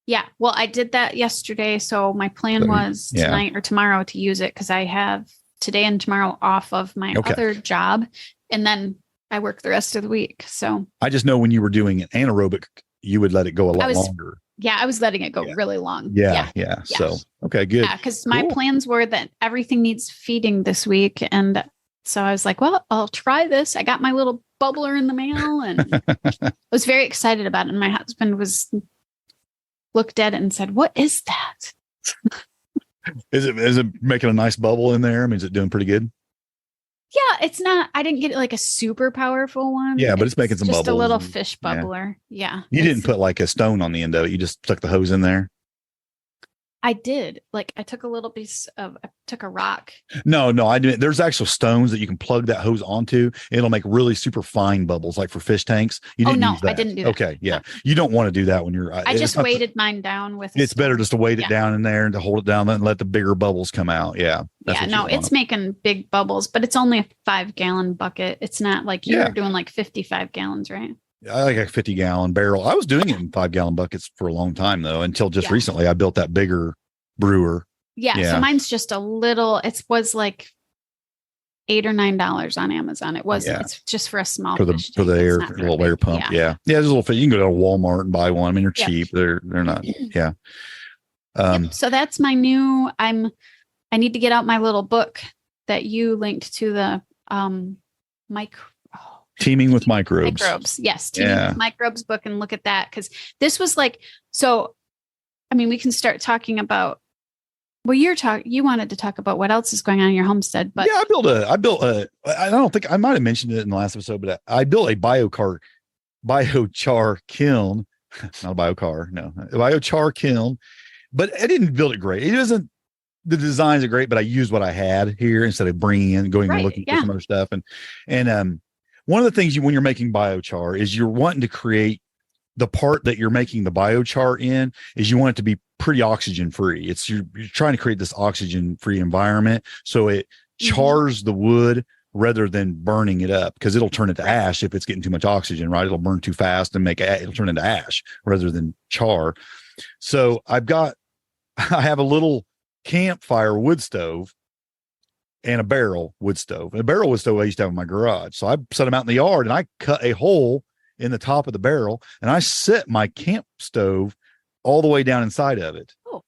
B: Yeah. Well, I did that yesterday. So my plan was tonight or tomorrow to use it, because I have today and tomorrow off of my other job. And then I work the rest of the week. So
A: I just know when you were doing an anaerobic, you would let it go a lot longer.
B: Yeah. I was letting it go really long.
A: Yeah. So, okay, good.
B: Yeah. Cause my plans were that everything needs feeding this week. And so I was like, well, I'll try this. I got my little bubbler in the mail and I was very excited about it. And my husband looked at it and said, what is that?
A: Is it making a nice bubble in there? I mean, is it doing pretty good?
B: Yeah, it's not. I didn't get like a super powerful one.
A: Yeah, but it's making some bubbles.
B: Just a little fish bubbler. Yeah.
A: You didn't put like a stone on the end of it. You just stuck the hose in there.
B: I did. Like I took a rock.
A: No, I didn't. There's actual stones that you can plug that hose onto. It'll make really super fine bubbles, like for fish tanks. You didn't use that.
B: I didn't do that.
A: Okay, yeah. You don't want to do that when you're.
B: I just weighted mine down with.
A: It's better just to weight it down in there and to hold it down and let the bigger bubbles come out. Yeah.
B: It's making big bubbles, but it's only a 5-gallon bucket. It's not like you're doing like 55 gallons, right?
A: I like a 50-gallon barrel. I was doing it in 5-gallon buckets for a long time though, until just recently I built that bigger brewer.
B: Yeah. So mine's just a little, it was like $8 or $9 on Amazon. It wasn't, it's just for a small
A: for the little air pump. Yeah. There's a little, you can go to Walmart and buy one. I mean, they're cheap. They're not. Yeah.
B: So that's my new, I need to get out my little book that you linked to the,
A: Teaming with Microbes.
B: Yes. Teaming with Microbes book, and look at that. Cause this was like, so, I mean, we can start talking about, well, you wanted to talk about what else is going on in your homestead, but
A: I don't think I might've mentioned it in the last episode, but I built a biochar kiln, not a biochar, no, a biochar kiln, but I didn't build it great. The designs are great, but I used what I had here instead of going and looking for some other stuff. And one of the things when you're making biochar is you're wanting to create the part that you're making the biochar in is you want it to be pretty oxygen free. You're trying to create this oxygen free environment. So it chars the wood rather than burning it up, because it'll turn into ash if it's getting too much oxygen, right? It'll burn too fast and it'll turn into ash rather than char. So I have a little campfire wood stove and a barrel wood stove. And a barrel wood stove I used to have in my garage. So I set them out in the yard and I cut a hole in the top of the barrel and I set my camp stove all the way down inside of it.
B: Oh,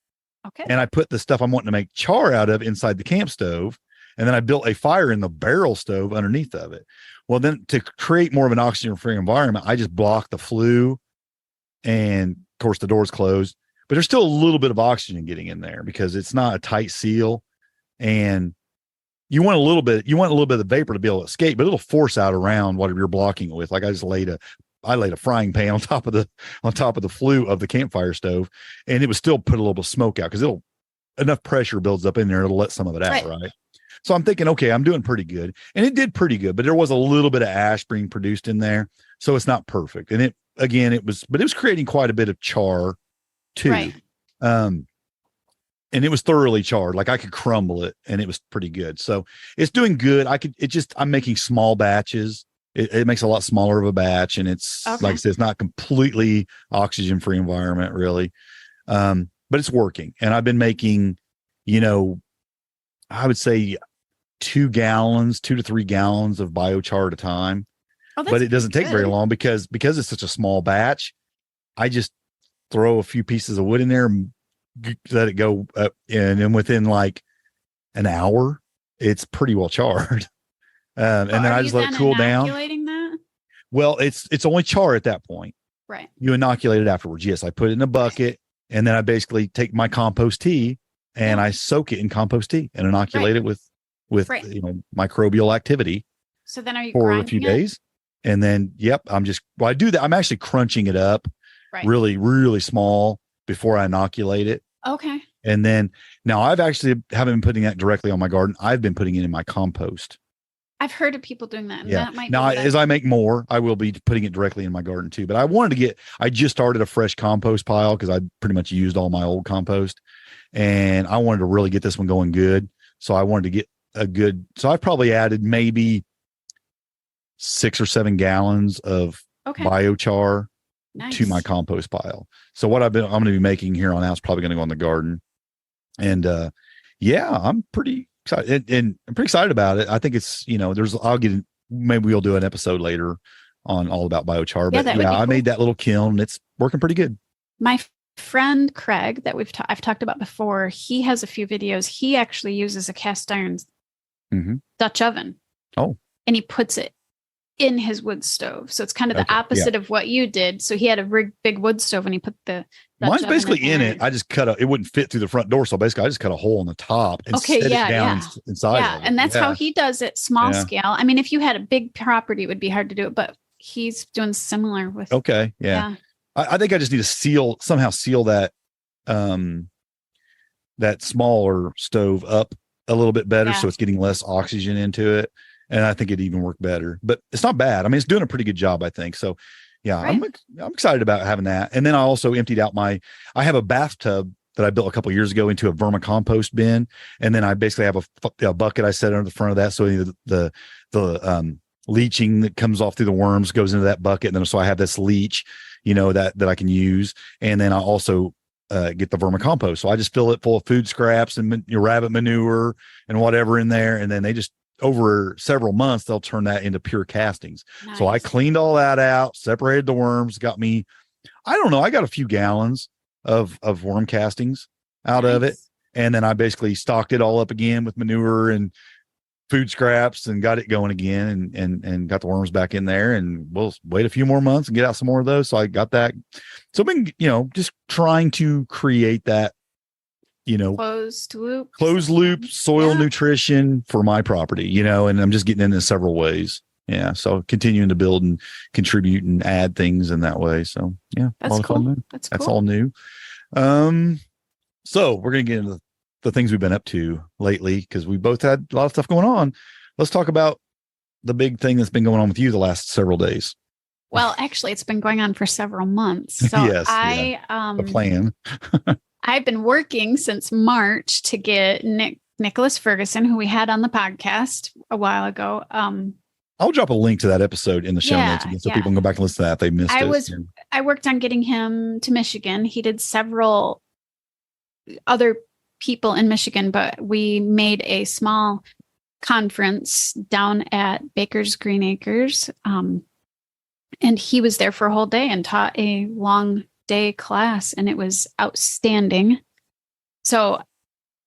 B: okay.
A: And I put the stuff I'm wanting to make char out of inside the camp stove. And then I built a fire in the barrel stove underneath of it. Well, then to create more of an oxygen-free environment, I just blocked the flue, and of course the door's closed, but there's still a little bit of oxygen getting in there because it's not a tight seal, and you want a little bit of the vapor to be able to escape, but it'll force out around whatever you're blocking it with. Like I laid a frying pan on top of the flue of the campfire stove, and it would still put a little bit of smoke out because enough pressure builds up in there, it'll let some of it out, right? So I'm thinking, okay, I'm doing pretty good. And it did pretty good, but there was a little bit of ash being produced in there. So it's not perfect. And it was creating quite a bit of char too.
B: Right.
A: And it was thoroughly charred. Like I could crumble it and it was pretty good. So it's doing good. I'm making small batches. It makes a lot smaller of a batch. And it's like I said, it's not completely oxygen-free environment really. But it's working. And I've been making, I would say 2 to 3 gallons of biochar at a time. But it doesn't take very long because it's such a small batch. I just throw a few pieces of wood in there, and let it go up, and then within like an hour, it's pretty well charred. And then I just let it cool down.
B: Inoculating that?
A: Well, it's only char at that point.
B: Right.
A: You inoculate it afterwards. Yes, I put it in a bucket, and then I basically take my compost tea and I soak it in compost tea and inoculate it with microbial activity.
B: So then are you
A: for a few days? And then, I do that. I'm actually crunching it up really, really small before I inoculate it.
B: Okay.
A: And then now haven't been putting that directly on my garden. I've been putting it in my compost.
B: I've heard of people doing that. And that might
A: now, as I make more, I will be putting it directly in my garden too. But I just started a fresh compost pile because I pretty much used all my old compost, and I wanted to really get this one going good. So I wanted to get so I've probably added maybe 6 or 7 gallons of biochar to my compost pile. So I'm going to be making here on out is probably going to go in the garden. And I'm pretty excited, and I'm pretty excited about it. I think it's, maybe we'll do an episode later on all about biochar, but I made that little kiln and it's working pretty good.
B: My friend Craig that I've talked about before, he has a few videos. He actually uses a cast iron Dutch oven. Oh, and he puts it in his wood stove. So it's kind of the opposite of what you did. So he had a big wood stove and he put the Dutch
A: mine's basically in it. I just it wouldn't fit through the front door. So basically I just cut a hole in the top and set it down inside.
B: Yeah. And that's how he does it, small scale. I mean, if you had a big property, it would be hard to do it, but he's doing similar with.
A: Okay. Yeah. I think I just need to somehow seal that, that smaller stove up a little bit better. So it's getting less oxygen into it. And I think it'd even work better, but it's not bad. I mean, it's doing a pretty good job, I think. So I'm excited about having that. And then I also emptied out I have a bathtub that I built a couple of years ago into a vermicompost bin. And then I basically have a bucket I set under the front of that. So the leaching that comes off through the worms goes into that bucket. And then, so I have this leach, that I can use. And then I also get the vermicompost. So I just fill it full of food scraps and rabbit manure and whatever in there. And then they just, over several months, they'll turn that into pure castings. Nice. So I cleaned all that out, separated the worms, got me, I don't know, I got a few gallons of worm castings out of it. And then I basically stocked it all up again with manure and food scraps and got it going again and got the worms back in there, and we'll wait a few more months and get out some more of those. So I got that. So I've been, just trying to create that, closed loop soil nutrition for my property, and I'm just getting into several ways. Yeah. So continuing to build and contribute and add things in that way. So
B: that's cool.
A: That's all new. So we're going to get into the things we've been up to lately, because we both had a lot of stuff going on. Let's talk about the big thing that's been going on with you the last several days.
B: Well, actually, it's been going on for several months. So
A: the plan.
B: I've been working since March to get Nicholas Ferguson, who we had on the podcast a while ago.
A: I'll drop a link to that episode in the show notes again, so people can go back and listen to that if they missed it.
B: I worked on getting him to Michigan. He did several other people in Michigan, but we made a small conference down at Baker's Green Acres. And he was there for a whole day and taught a long day class, and it was outstanding. So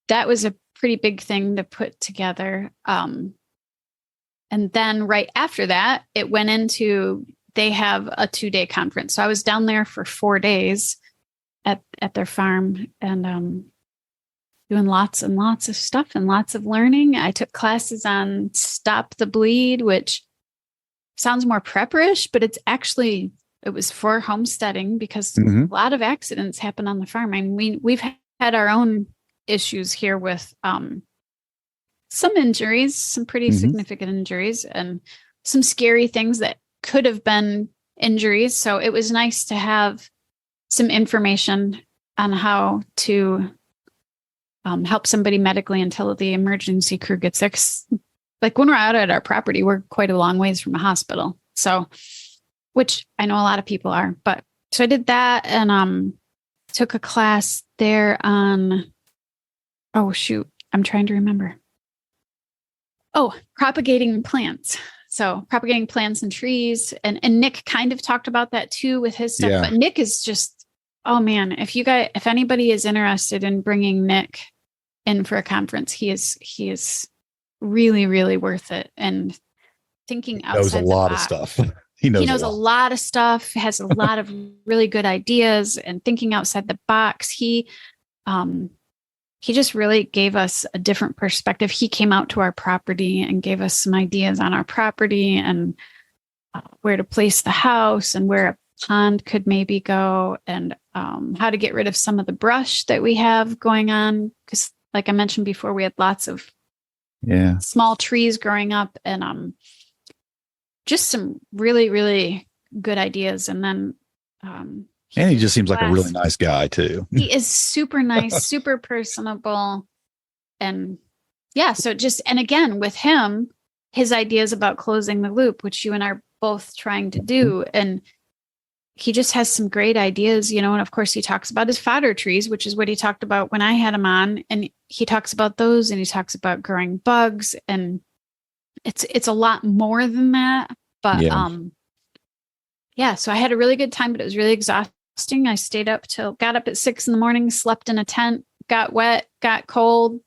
B: that was a pretty big thing to put together. And then right after that, it went into, they have a 2-day conference. So I was down there for 4 days at their farm and doing lots and lots of stuff and lots of learning. I took classes on Stop the Bleed, which sounds more prepperish, but it was for homesteading, because a lot of accidents happen on the farm. I mean, we've had our own issues here with some injuries, some pretty significant injuries, and some scary things that could have been injuries. So it was nice to have some information on how to help somebody medically until the emergency crew gets there. Like when we're out at our property, we're quite a long ways from a hospital. So, which I know a lot of people are, but so I did that and took a class there on, I'm trying to remember. Propagating plants. So propagating plants and trees. And Nick kind of talked about that too with his stuff, but Nick is just Oh man, if anybody is interested in bringing Nick in for a conference, he is really, really worth it. And thinking
A: Knows a
B: outside the
A: lot of
B: box.
A: stuff.
B: He knows a lot of stuff, has a lot of really good ideas, and thinking outside the box. He just really gave us a different perspective. He came out to our property and gave us some ideas on our property and where to place the house and where a pond could maybe go, and how to get rid of some of the brush that we have going on. Because like I mentioned before, we had lots of small trees growing up, and just some really, really good ideas. And then
A: and he just seems like a really nice guy too.
B: He is super nice, super personable. And yeah, so and again, with him, his ideas about closing the loop, which you and I are both trying to do. And he just has some great ideas, and of course he talks about his fodder trees, which is what he talked about when I had him on. And he talks about those, and he talks about growing bugs, and it's a lot more than that. But so I had a really good time, but it was really exhausting. I got up at 6 a.m, slept in a tent, got wet, got cold,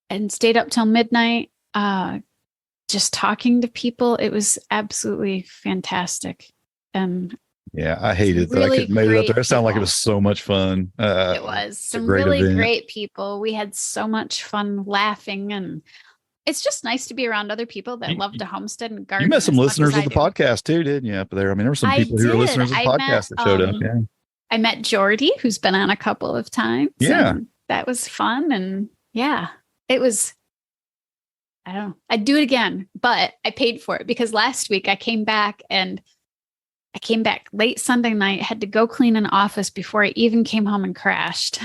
B: and stayed up till midnight, just talking to people. It was absolutely fantastic. And
A: I hated that I couldn't make it up there. It sounded like it was so much fun.
B: It was some really great people. We had so much fun laughing, and it's just nice to be around other people that love to homestead and garden.
A: You met some listeners of the podcast too, didn't you, up there? I mean, there were some people who were listeners of the podcast that showed up. Yeah.
B: I met Jordy, who's been on a couple of times.
A: Yeah.
B: That was fun. And it was, I don't know, I'd do it again, but I paid for it because last week I came back late Sunday night, had to go clean an office before I even came home and crashed.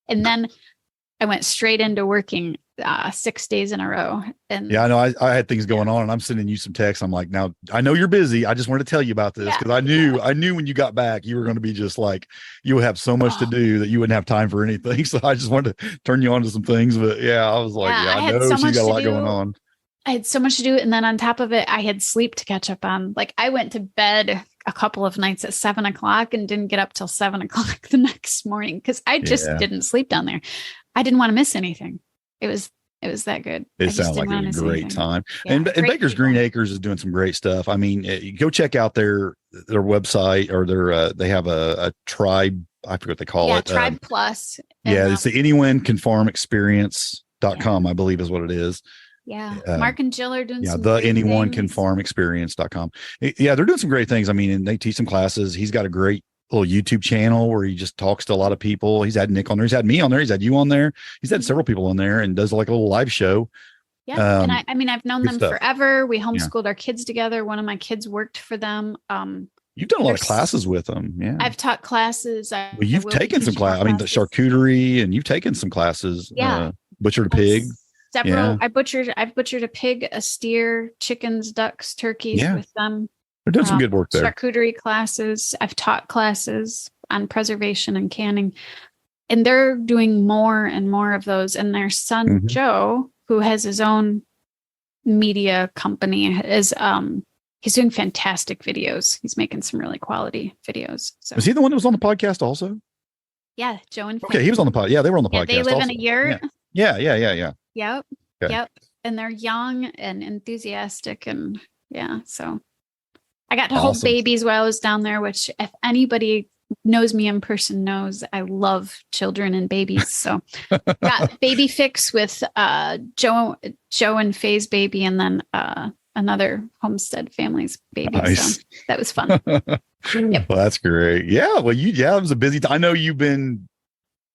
B: And then I went straight into working 6 days in a row. And
A: I know I had things going on, and I'm sending you some texts. I'm like, now I know you're busy. I just wanted to tell you about this because I knew when you got back, you were going to be just like, you would have so much to do that you wouldn't have time for anything. So I just wanted to turn you on to some things. But I was like, I know she's got a lot going on.
B: I had so much to do. And then on top of it, I had sleep to catch up on. Like I went to bed a couple of nights at 7 o'clock and didn't get up till 7 o'clock the next morning because I just didn't sleep down there. I didn't want to miss anything. It was that good.
A: It sounds like a great time. And Baker's Green Acres is doing some great stuff. I mean, go check out their website, or they have a tribe. I forget what they call it.
B: Tribe Plus.
A: It's the Anyone Can Farm Experience.com, I believe is what it is.
B: Yeah. Mark and Jill are doing some
A: the
B: great
A: Anyone
B: things.
A: Can Farm Experience.com. Yeah, they're doing some great things. I mean, and they teach some classes. He's got a great little YouTube channel where he just talks to a lot of people. He's had Nick on there. He's had me on there. He's had you on there. He's had several people on there and does like a little live show.
B: Yeah. And I've known them forever. We homeschooled our kids together. One of my kids worked for them.
A: You've done a lot of classes with them. Yeah.
B: I've taught classes.
A: You've taken some classes. I mean, the charcuterie, and you've taken some classes.
B: Yeah.
A: Butchered a pig.
B: Several.
A: Yeah.
B: I've butchered a pig, a steer, chickens, ducks, turkeys with them.
A: They're doing some good work there.
B: Charcuterie classes. I've taught classes on preservation and canning, and they're doing more and more of those. And their son, Joe, who has his own media company, is he's doing fantastic videos. He's making some really quality videos. So.
A: Was he the one that was on the podcast also?
B: Yeah, Joe and
A: he was on the podcast. Yeah, they were on the podcast.
B: They live
A: also.
B: in a yurt.
A: Yeah.
B: Yep.
A: Okay.
B: Yep. And they're young and enthusiastic, and so I got to hold babies while I was down there, which if anybody knows me in person knows I love children and babies. So got baby fix with Joe and Faye's baby, and then another Homestead family's baby.
A: Nice.
B: So that was fun. Yep.
A: Well, that's great. Yeah. Well, it was a busy time. I know you've been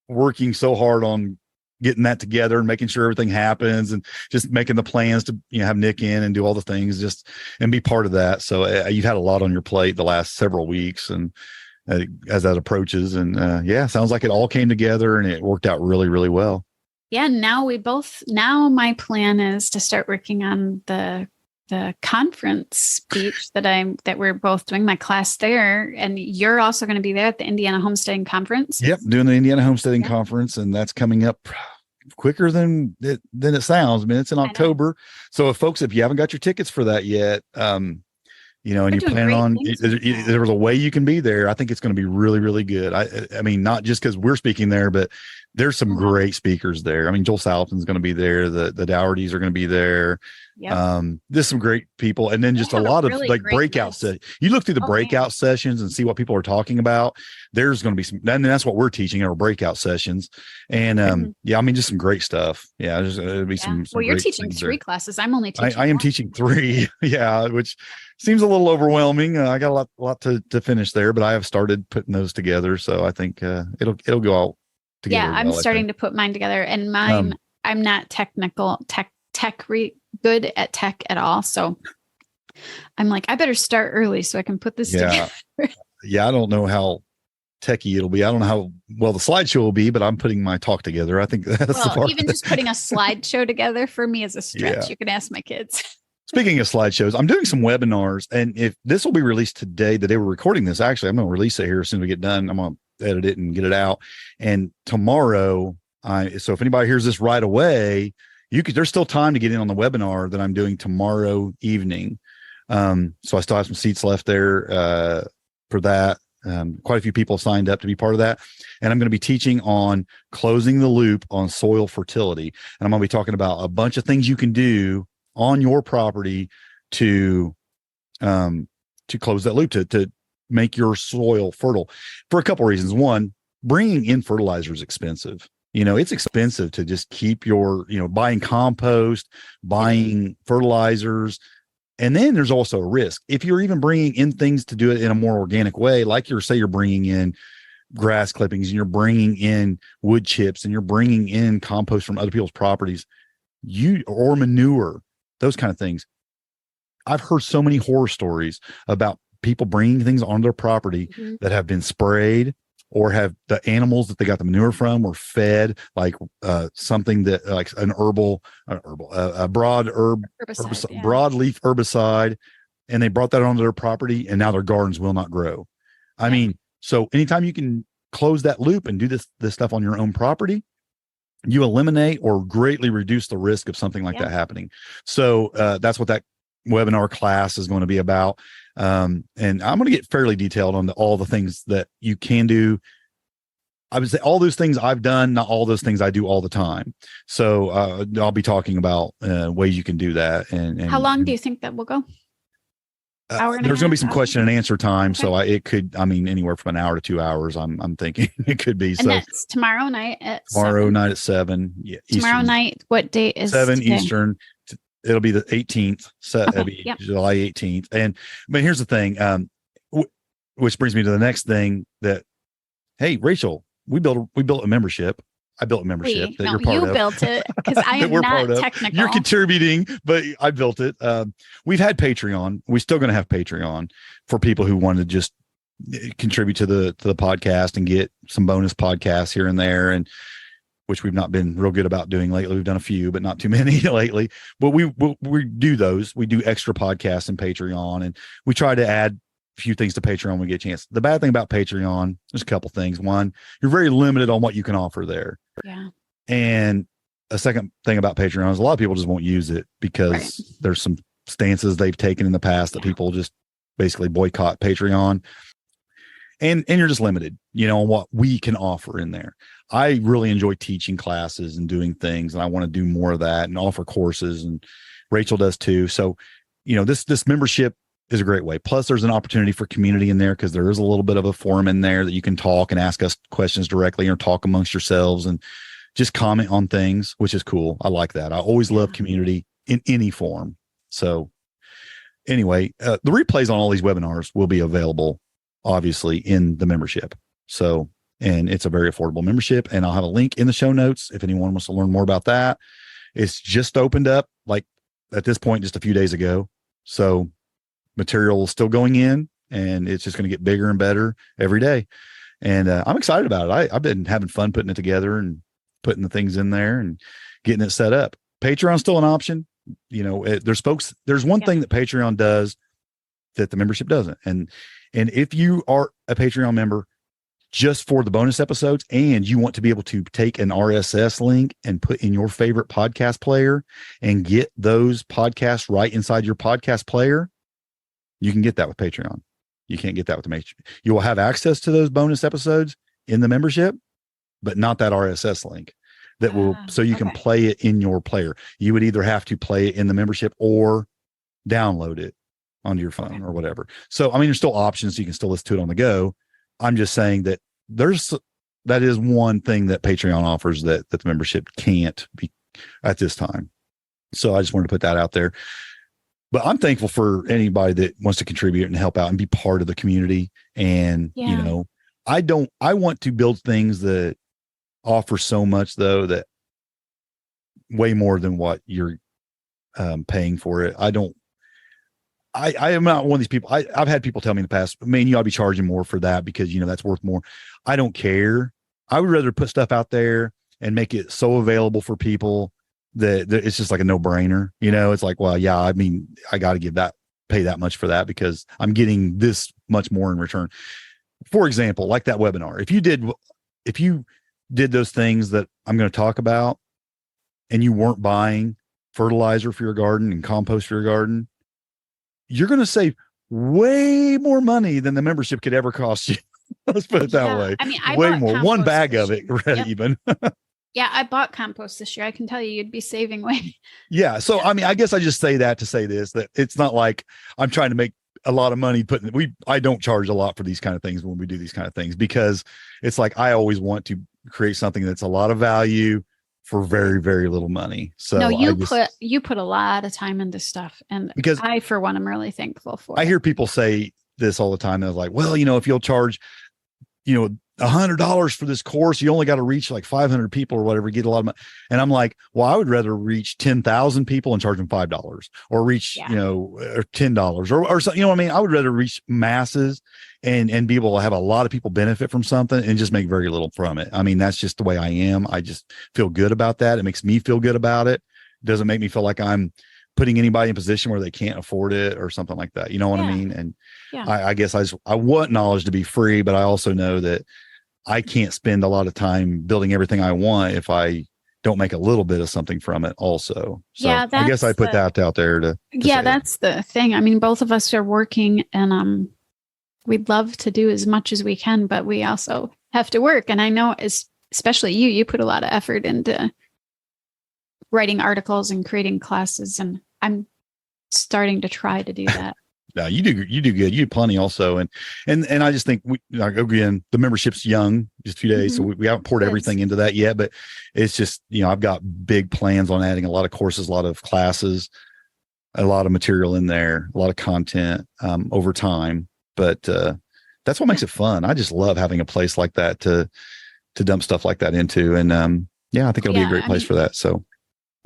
A: working so hard on getting that together and making sure everything happens, and just making the plans to have Nick in and do all the things and be part of that. So you've had a lot on your plate the last several weeks, and as that approaches, and sounds like it all came together and it worked out really, really well.
B: Yeah. Now my plan is to start working on the conference speech that we're both doing, my class there. And you're also going to be there at the Indiana Homesteading Conference.
A: Yep. Doing the Indiana Homesteading Conference. And that's coming up quicker than it sounds. I mean, it's in October. So if you haven't got your tickets for that yet, and
B: They're
A: you
B: doing
A: plan
B: great
A: on,
B: things with that.
A: there was a way you can be there. I think it's going to be really, really good. I mean, not just because we're speaking there, but there's some great speakers there. I mean, Joel Salatin's going to be there. The Doughertys are going to be there.
B: Yep.
A: There's some great people, and then just a lot of
B: really
A: like
B: great
A: breakout
B: list.
A: sessions. You look through the
B: Oh,
A: breakout sessions and see what people are talking about. There's going to be some, and that's what we're teaching, our breakout sessions. And yeah, I mean, just some great stuff. Yeah, it'll be some.
B: Well, you're
A: great
B: teaching
A: things
B: 3
A: there.
B: classes. I'm only teaching
A: I am
B: one.
A: teaching 3. Yeah, which seems a little overwhelming. I got a lot to finish there, but I have started putting those together. So I think it'll go out together.
B: Yeah, I'm starting to put mine together, and mine, I'm not good at tech at all. So I'm like, I better start early so I can put this together.
A: Yeah, I don't know how techie it'll be. I don't know how well the slideshow will be, but I'm putting my talk together. I think that's the part.
B: Even just putting a slideshow together for me is a stretch. Yeah. You can ask my kids.
A: Speaking of slideshows, I'm doing some webinars, and if this will be released today, the day we're recording this, actually, I'm going to release it here as soon as we get done. I'm going to edit it and get it out. And tomorrow, so if anybody hears this right away, there's still time to get in on the webinar that I'm doing tomorrow evening. So I still have some seats left there for that. Quite a few people signed up to be part of that. And I'm going to be teaching on closing the loop on soil fertility. And I'm going to be talking about a bunch of things you can do on your property to close that loop, to make your soil fertile, for a couple of reasons. One, bringing in fertilizer is expensive. It's expensive to just keep your, buying compost, buying fertilizers. And then there's also a risk. If you're even bringing in things to do it in a more organic way, like you're bringing in grass clippings and you're bringing in wood chips and you're bringing in compost from other people's properties, or manure, those kind of things. I've heard so many horror stories about people bringing things on their property that have been sprayed, or have the animals that they got the manure from were fed like something that like a broadleaf herbicide, and they brought that onto their property, and now their gardens will not grow. I mean, so anytime you can close that loop and do this stuff on your own property, you eliminate or greatly reduce the risk of something like that happening. So that's what that webinar class is going to be about. And I'm going to get fairly detailed on all the things that you can do. I would say all those things I've done, not all those things I do all the time. So I'll be talking about ways you can do that. And
B: how long do you think that will go?
A: There's going to be some question and answer time. Okay. So it could, anywhere from an hour to 2 hours. I'm thinking it could be.
B: And that's tomorrow night at
A: 7. Yeah.
B: Tomorrow night. What date is
A: 7
B: today?
A: Eastern? It'll be the 18th. So it'll be July 18th. But here's the thing, which brings me to the next thing that, hey, Rachel, we built a membership. I built a membership that you're part of. You
B: built it, because I am not technical.
A: You're contributing, but I built it. We've had Patreon. We're still going to have Patreon for people who want to just contribute to the podcast and get some bonus podcasts here and there, and which we've not been real good about doing lately. We've done a few, but not too many lately. But we do those. We do extra podcasts in Patreon, and we try to add few things to Patreon when we get a chance. The bad thing about Patreon, there's a couple things. One, you're very limited on what you can offer there.
B: Yeah.
A: And a second thing about Patreon is a lot of people just won't use it because there's some stances they've taken in the past that people just basically boycott Patreon. And you're just limited, on what we can offer in there. I really enjoy teaching classes and doing things, and I want to do more of that and offer courses, and Rachel does too. So, this membership is a great way. Plus, there's an opportunity for community in there, because there is a little bit of a forum in there that you can talk and ask us questions directly, or talk amongst yourselves and just comment on things, which is cool. I like that. I always love community in any form. So anyway, the replays on all these webinars will be available, obviously, in the membership. So, and it's a very affordable membership, and I'll have a link in the show notes if anyone wants to learn more about that. It's just opened up, like at this point, just a few days ago. So material is still going in, and it's just going to get bigger and better every day. And I'm excited about it. I've been having fun putting it together and putting the things in there and getting it set up. Patreon's still an option. There's one thing that Patreon does that the membership doesn't. And if you are a Patreon member just for the bonus episodes, and you want to be able to take an RSS link and put in your favorite podcast player and get those podcasts right inside your podcast player, You can get that with Patreon. You can't get that with the Patreon. You will have access to those bonus episodes in the membership, but not that RSS link that will, so you can play it in your player. You would either have to play it in the membership or download it onto your phone or whatever. So, I mean, there's still options. You can still listen to it on the go. I'm just saying that that is one thing that Patreon offers that the membership can't be at this time. So I just wanted to put that out there. But I'm thankful for anybody that wants to contribute and help out and be part of the community. And, you know, I want to build things that offer so much, though, that way more than what you're paying for it. I am not one of these people. I've had people tell me in the past, man, you ought to be charging more for that because, you know, that's worth more. I don't care. I would rather put stuff out there and make it so available for people that it's just like a no-brainer. You know, it's like, well, yeah, I mean, I got to pay that much for that because I'm getting this much more in return. For example, like that webinar, if you did those things that I'm going to talk about and you weren't buying fertilizer for your garden and compost for your garden, you're going to save way more money than the membership could ever cost you. Let's put it that way.
B: I mean, I
A: way
B: bought
A: more. One bag of
B: year.
A: it, even.
B: Yeah, I bought compost this year. I can tell you'd be saving way.
A: Yeah. So, I mean, I guess I just say that to say this, that it's not like I'm trying to make a lot of money I don't charge a lot for these kind of things when we do these kind of things, because it's like, I always want to create something that's a lot of value for very, very little money. So
B: no, you put a lot of time into stuff. And because I, for one, am really thankful for
A: I
B: it.
A: hear people say this all the time. And I was like, well, you know, if you'll charge, you know, $100 for this course, you only got to reach like 500 people or whatever, get a lot of money. And I'm like, well, I would rather reach 10,000 people and charge them $5 or reach, you know, or $10 or something, you know what I mean? I would rather reach masses and be able to have a lot of people benefit from something and just make very little from it. I mean, that's just the way I am. I just feel good about that. It makes me feel good about it. It doesn't make me feel like I'm putting anybody in a position where they can't afford it or something like that. You know what I mean? And I guess I want knowledge to be free, but I also know that I can't spend a lot of time building everything I want if I don't make a little bit of something from it also. So I guess I put that out there to
B: that's the thing. I mean, both of us are working and we'd love to do as much as we can, but we also have to work. And I know especially you put a lot of effort into writing articles and creating classes, and I'm starting to try to do that.
A: No, you do good. You do plenty also. And I just think again, the membership's young, just a few days. So we haven't poured everything into that yet, but it's just, you know, I've got big plans on adding a lot of courses, a lot of classes, a lot of material in there, a lot of content over time. But that's what makes it fun. I just love having a place like that to dump stuff like that into. And I think it'll be a great place for that. So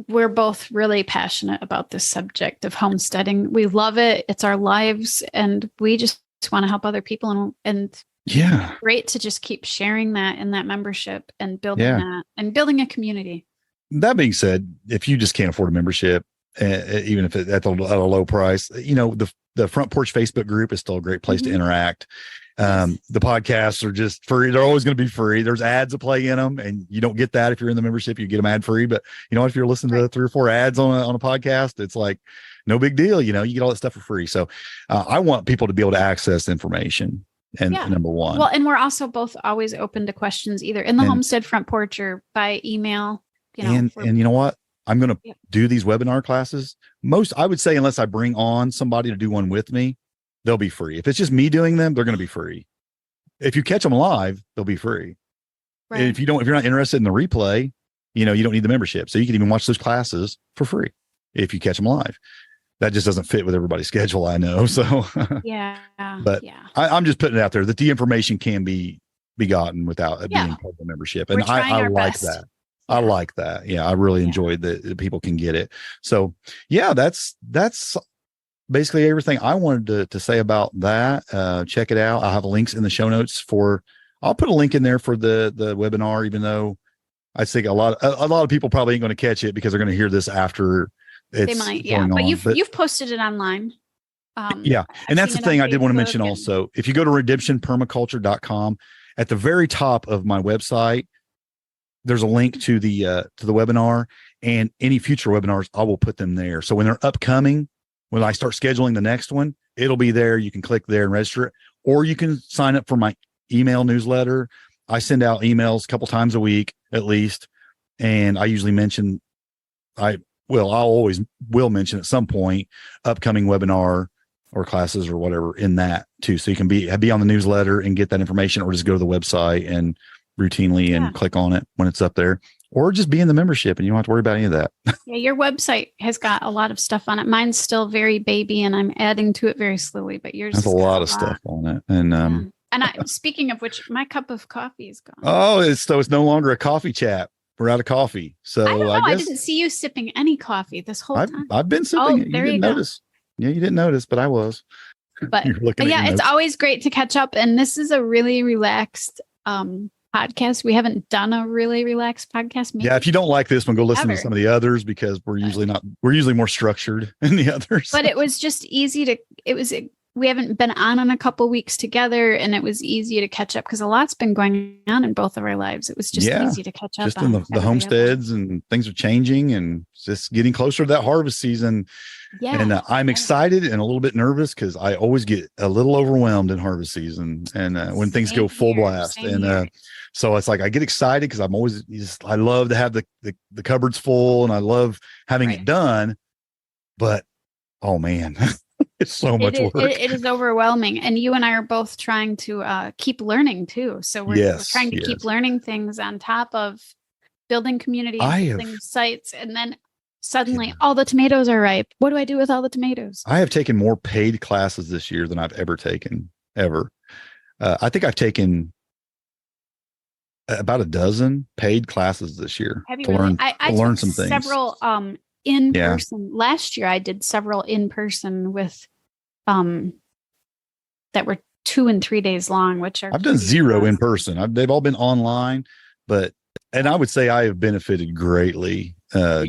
B: we're both really passionate about this subject of homesteading. We love it. It's our lives, and we just want to help other people. And great to just keep sharing that in that membership and building that and building a community.
A: That being said, if you just can't afford a membership, even if it's at a low price, you know, the Front Porch Facebook group is still a great place to interact. The podcasts are just free. They're always going to be free. There's ads that play in them, and you don't get that if you're in the membership. You get them ad free. But you know, if you're listening to 3 or 4 ads on a podcast, it's like no big deal. You know, you get all that stuff for free. So I want people to be able to access information. And number one.
B: Well, and we're also both always open to questions, either in the Homestead Front Porch or by email. You know,
A: and you know what? I'm going to do these webinar classes. I would say, unless I bring on somebody to do one with me, they'll be free. If it's just me doing them, they're going to be free. If you catch them live, they'll be free. Right. And if you're not interested in the replay, you know, you don't need the membership. So you can even watch those classes for free if you catch them live. That just doesn't fit with everybody's schedule, I know. So but I'm just putting it out there that the information can be gotten without being part of the membership. And I like that. I like that. Yeah, I really enjoyed that people can get it. So that's basically everything I wanted to say about that. Check it out. I'll have links in the show notes I'll put a link in there for the webinar, even though I think a lot of people probably ain't going to catch it because they're going to hear this after it's they might, but
B: you've posted it online.
A: And that's the thing I did want to mention also. If you go to redemptionpermaculture.com, at the very top of my website, there's a link to the webinar, and any future webinars, I will put them there. So when they're upcoming, when I start scheduling the next one, it'll be there. You can click there and register it, or you can sign up for my email newsletter. I send out emails a couple times a week at least. And I usually mention, I always will mention at some point upcoming webinar or classes or whatever in that too. So you can be on the newsletter and get that information, or just go to the website and routinely and click on it when it's up there, or just be in the membership and you don't have to worry about any of that.
B: Yeah. Your website has got a lot of stuff on it. Mine's still very baby and I'm adding to it very slowly, but yours
A: has a lot of stuff on it. And,
B: and speaking of which, my cup of coffee is gone.
A: Oh, it's no longer a coffee chat. We're out of coffee. So
B: I didn't see you sipping any coffee this whole time.
A: I've been sipping it. You didn't notice. Yeah, you didn't notice, but I was.
B: But yeah, it's always great to catch up. And this is a really relaxed podcast. We haven't done a really relaxed podcast.
A: Yeah, if you don't like this one, go listen to some of the others, because we're usually more structured than the others.
B: But it was just easy we haven't been on a couple weeks together, and it was easy to catch up because a lot's been going on in both of our lives. It was just easy to catch up.
A: Just in the homesteads, and things are changing, and just getting closer to that harvest season. Yeah. And I'm excited and a little bit nervous because I always get a little overwhelmed in harvest season, and when things go full blast. And so it's like I get excited because I'm always I love to have the cupboards full, and I love having it done. But oh man. It's so much work.
B: It is overwhelming. And you and I are both trying to keep learning too. So we're trying to keep learning things on top of building community and building sites. And then suddenly all the tomatoes are ripe. What do I do with all the tomatoes?
A: I have taken more paid classes this year than I've ever taken, ever. I think I've taken about a dozen paid classes this year
B: to learn some things. Several in person. Last year I did several in person with that were 2 and 3 days long, which are
A: I've done zero in person. They've all been online, and I would say I have benefited greatly from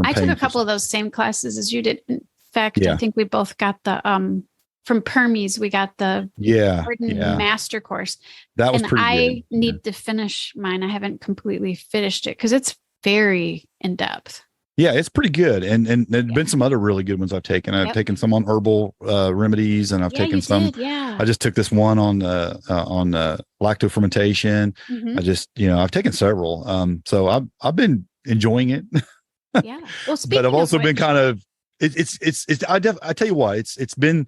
B: I took a couple of those same classes as you did. In fact, I think we both got the from Permies, we got the garden master course.
A: That was pretty good.
B: I need to finish mine. I haven't completely finished it because it's very in depth.
A: Yeah, it's pretty good. And there's been some other really good ones I've taken. I've taken some on herbal remedies, and I've taken some. I just took this one on lacto fermentation. Mm-hmm. I've taken several. So I've been enjoying it.
B: Yeah. Well,
A: but I've also been kind of I tell you what, it's been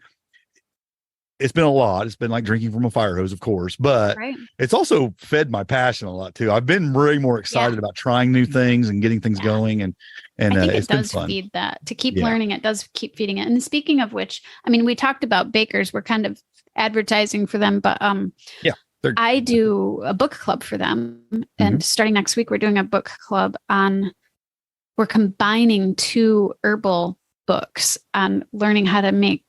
A: a lot. It's been like drinking from a fire hose, of course, but it's also fed my passion a lot too. I've been really more excited about trying new things and getting things going. And
B: I think
A: it
B: does feed that. To keep learning, it does keep feeding it. And speaking of which, I mean, we talked about bakers. We're kind of advertising for them, but I do a book club for them. And starting next week, we're doing a book club we're combining 2 herbal books on learning how to make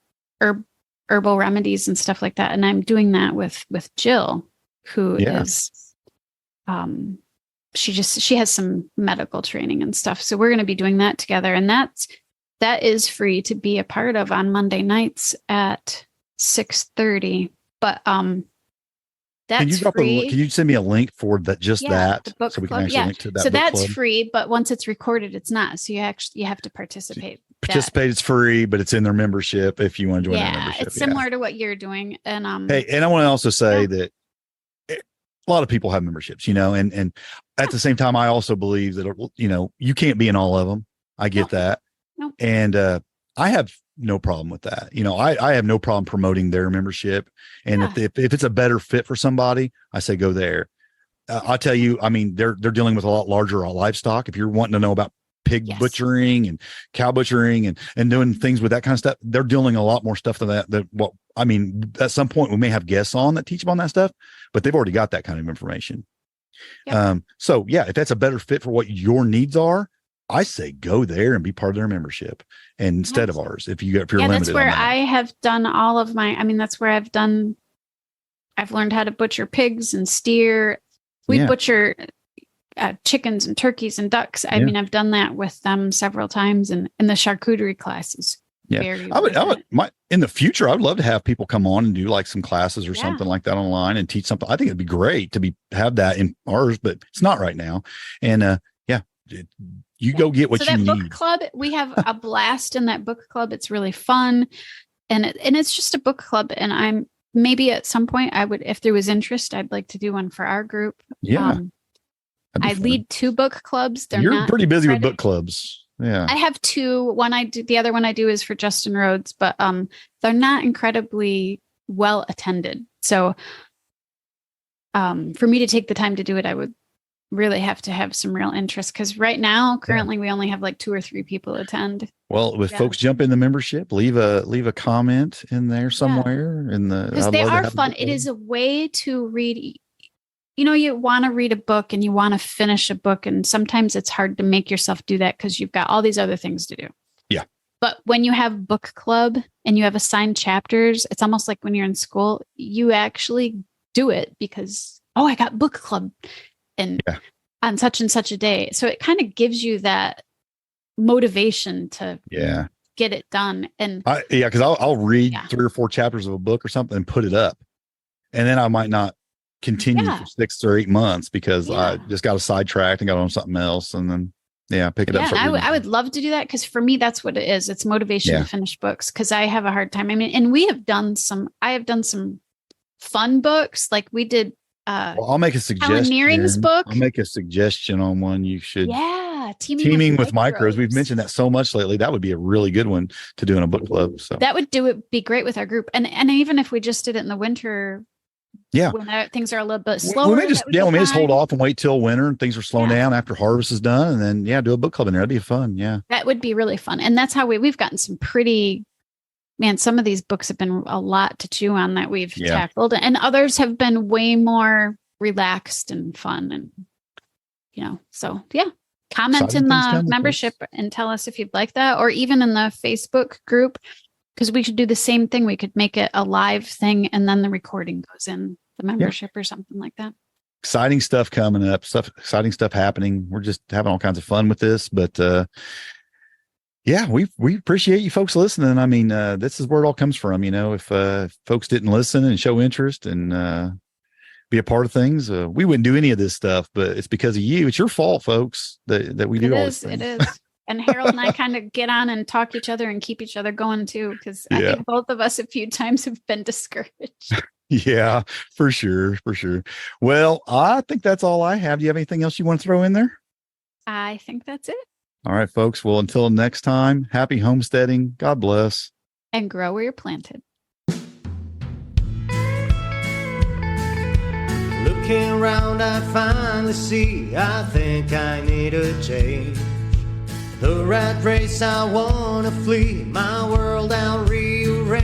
B: herbal remedies and stuff like that. And I'm doing that with Jill, who is, she has some medical training and stuff. So we're going to be doing that together. And that is free to be a part of on Monday nights at 6:30. But, that's free.
A: Can you send me a link for that? That, so we can actually link to that.
B: So that's free, but once it's recorded, it's not. So you have to participate.
A: It's free, but it's in their membership if you want to join their membership.
B: It's similar to what you're doing. And
A: and I want to also say that a lot of people have memberships, and at the same time, I also believe that you can't be in all of them. I get that, and I have no problem with that. I have no problem promoting their membership, and if it's a better fit for somebody, I say go there. I'll tell you, I mean, they're dealing with a lot larger livestock. If you're wanting to know about pig butchering and cow butchering and doing things with that kind of stuff, they're dealing a lot more stuff than that. At some point we may have guests on that teach them on that stuff, but they've already got that kind of information. So if that's a better fit for what your needs are, I say go there and be part of their membership instead of ours. If you're limited.
B: That's where I have done all of that's where I've learned how to butcher pigs and steer. We butcher chickens and turkeys and ducks. I mean, I've done that with them several times in the charcuterie classes.
A: Yeah. In the future, I would love to have people come on and do like some classes or something like that online and teach something. I think it'd be great to have that in ours, but it's not right now. And you go get what you need.
B: Book club, we have a blast in that book club. It's really fun. and it's just a book club. And I'm maybe at some point I would, if there was interest, I'd like to do one for our group.
A: Yeah.
B: I lead 2 book clubs.
A: You're pretty busy with book clubs. Yeah.
B: I have 2. One I do, the other one I do is for Justin Rhodes, but they're not incredibly well attended. So for me to take the time to do it, I would really have to have some real interest, because right now, currently, we only have like 2 or 3 people attend.
A: Well, if folks jump in the membership, leave a comment in there somewhere in the,
B: because they are fun. It is a way to read. You know, you want to read a book and you want to finish a book, and sometimes it's hard to make yourself do that because you've got all these other things to do.
A: Yeah.
B: But when you have book club and you have assigned chapters, it's almost like when you're in school, you actually do it because, I got book club and on such and such a day. So it kind of gives you that motivation to get it done. And
A: because I'll read 3 or 4 chapters of a book or something and put it up, and then I might not continue for 6 or 8 months because I just got sidetracked and got on something else, and then pick it up.
B: I would love to do that, because for me that's what it is. It's motivation to finish books, because I have a hard time. I mean, and I have done some fun books, like we did
A: I'll make a suggestion.
B: Alan Nearing's book.
A: I'll make a suggestion on one you should.
B: Teaming
A: with microbes. We've mentioned that so much lately. That would be a really good one to do in a book club. So
B: that would be great with our group. And even if we just did it in the winter, when things are a little bit slower,
A: we may just hold off and wait till winter and things are slowing down after harvest is done, and then do a book club in there. That'd be fun. Yeah,
B: that would be really fun. And that's how we've gotten some pretty. Man, some of these books have been a lot to chew on that we've tackled, and others have been way more relaxed and fun. And, so comment in the membership and tell us if you'd like that, or even in the Facebook group, because we should do the same thing. We could make it a live thing, and then the recording goes in the membership or something like that.
A: Exciting stuff coming up, exciting stuff happening. We're just having all kinds of fun with this, but, we appreciate you folks listening. I mean, this is where it all comes from. If folks didn't listen and show interest and be a part of things, we wouldn't do any of this stuff. But it's because of you. It's your fault, folks, that we do all this.
B: It is. And Harold and I kind of get on and talk each other and keep each other going too, because I think both of us a few times have been discouraged.
A: Yeah, for sure. Well, I think that's all I have. Do you have anything else you want to throw in there?
B: I think that's it.
A: All right, folks. Well, until next time, happy homesteading. God bless.
B: And grow where you're planted.
C: Looking around, I finally see I think I need a change. The rat race, I wanna flee. My world, I'll rearrange.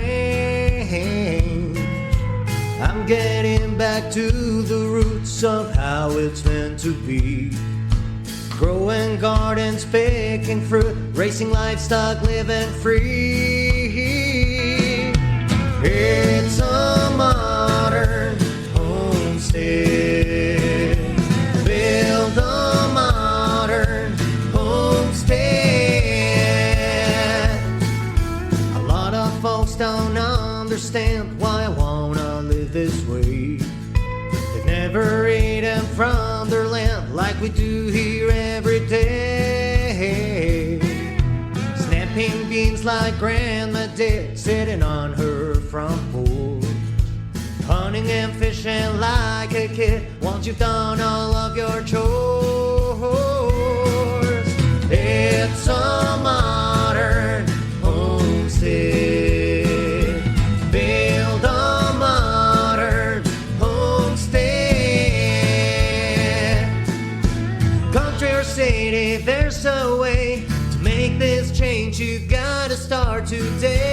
C: I'm getting back to the roots of how it's meant to be. Growing gardens, picking fruit, racing livestock, living free. It's a modern homestead. Build a modern homestead. A lot of folks don't understand why I wanna live this way. They've never eaten from their land like we do here every day. Snapping beans like Grandma did, sitting on her front porch. Hunting and fishing like a kid once you've done all of your chores. It's a modern homestead. Build a modern homestead. Country or city, there's a way to make this change. You gotta start today.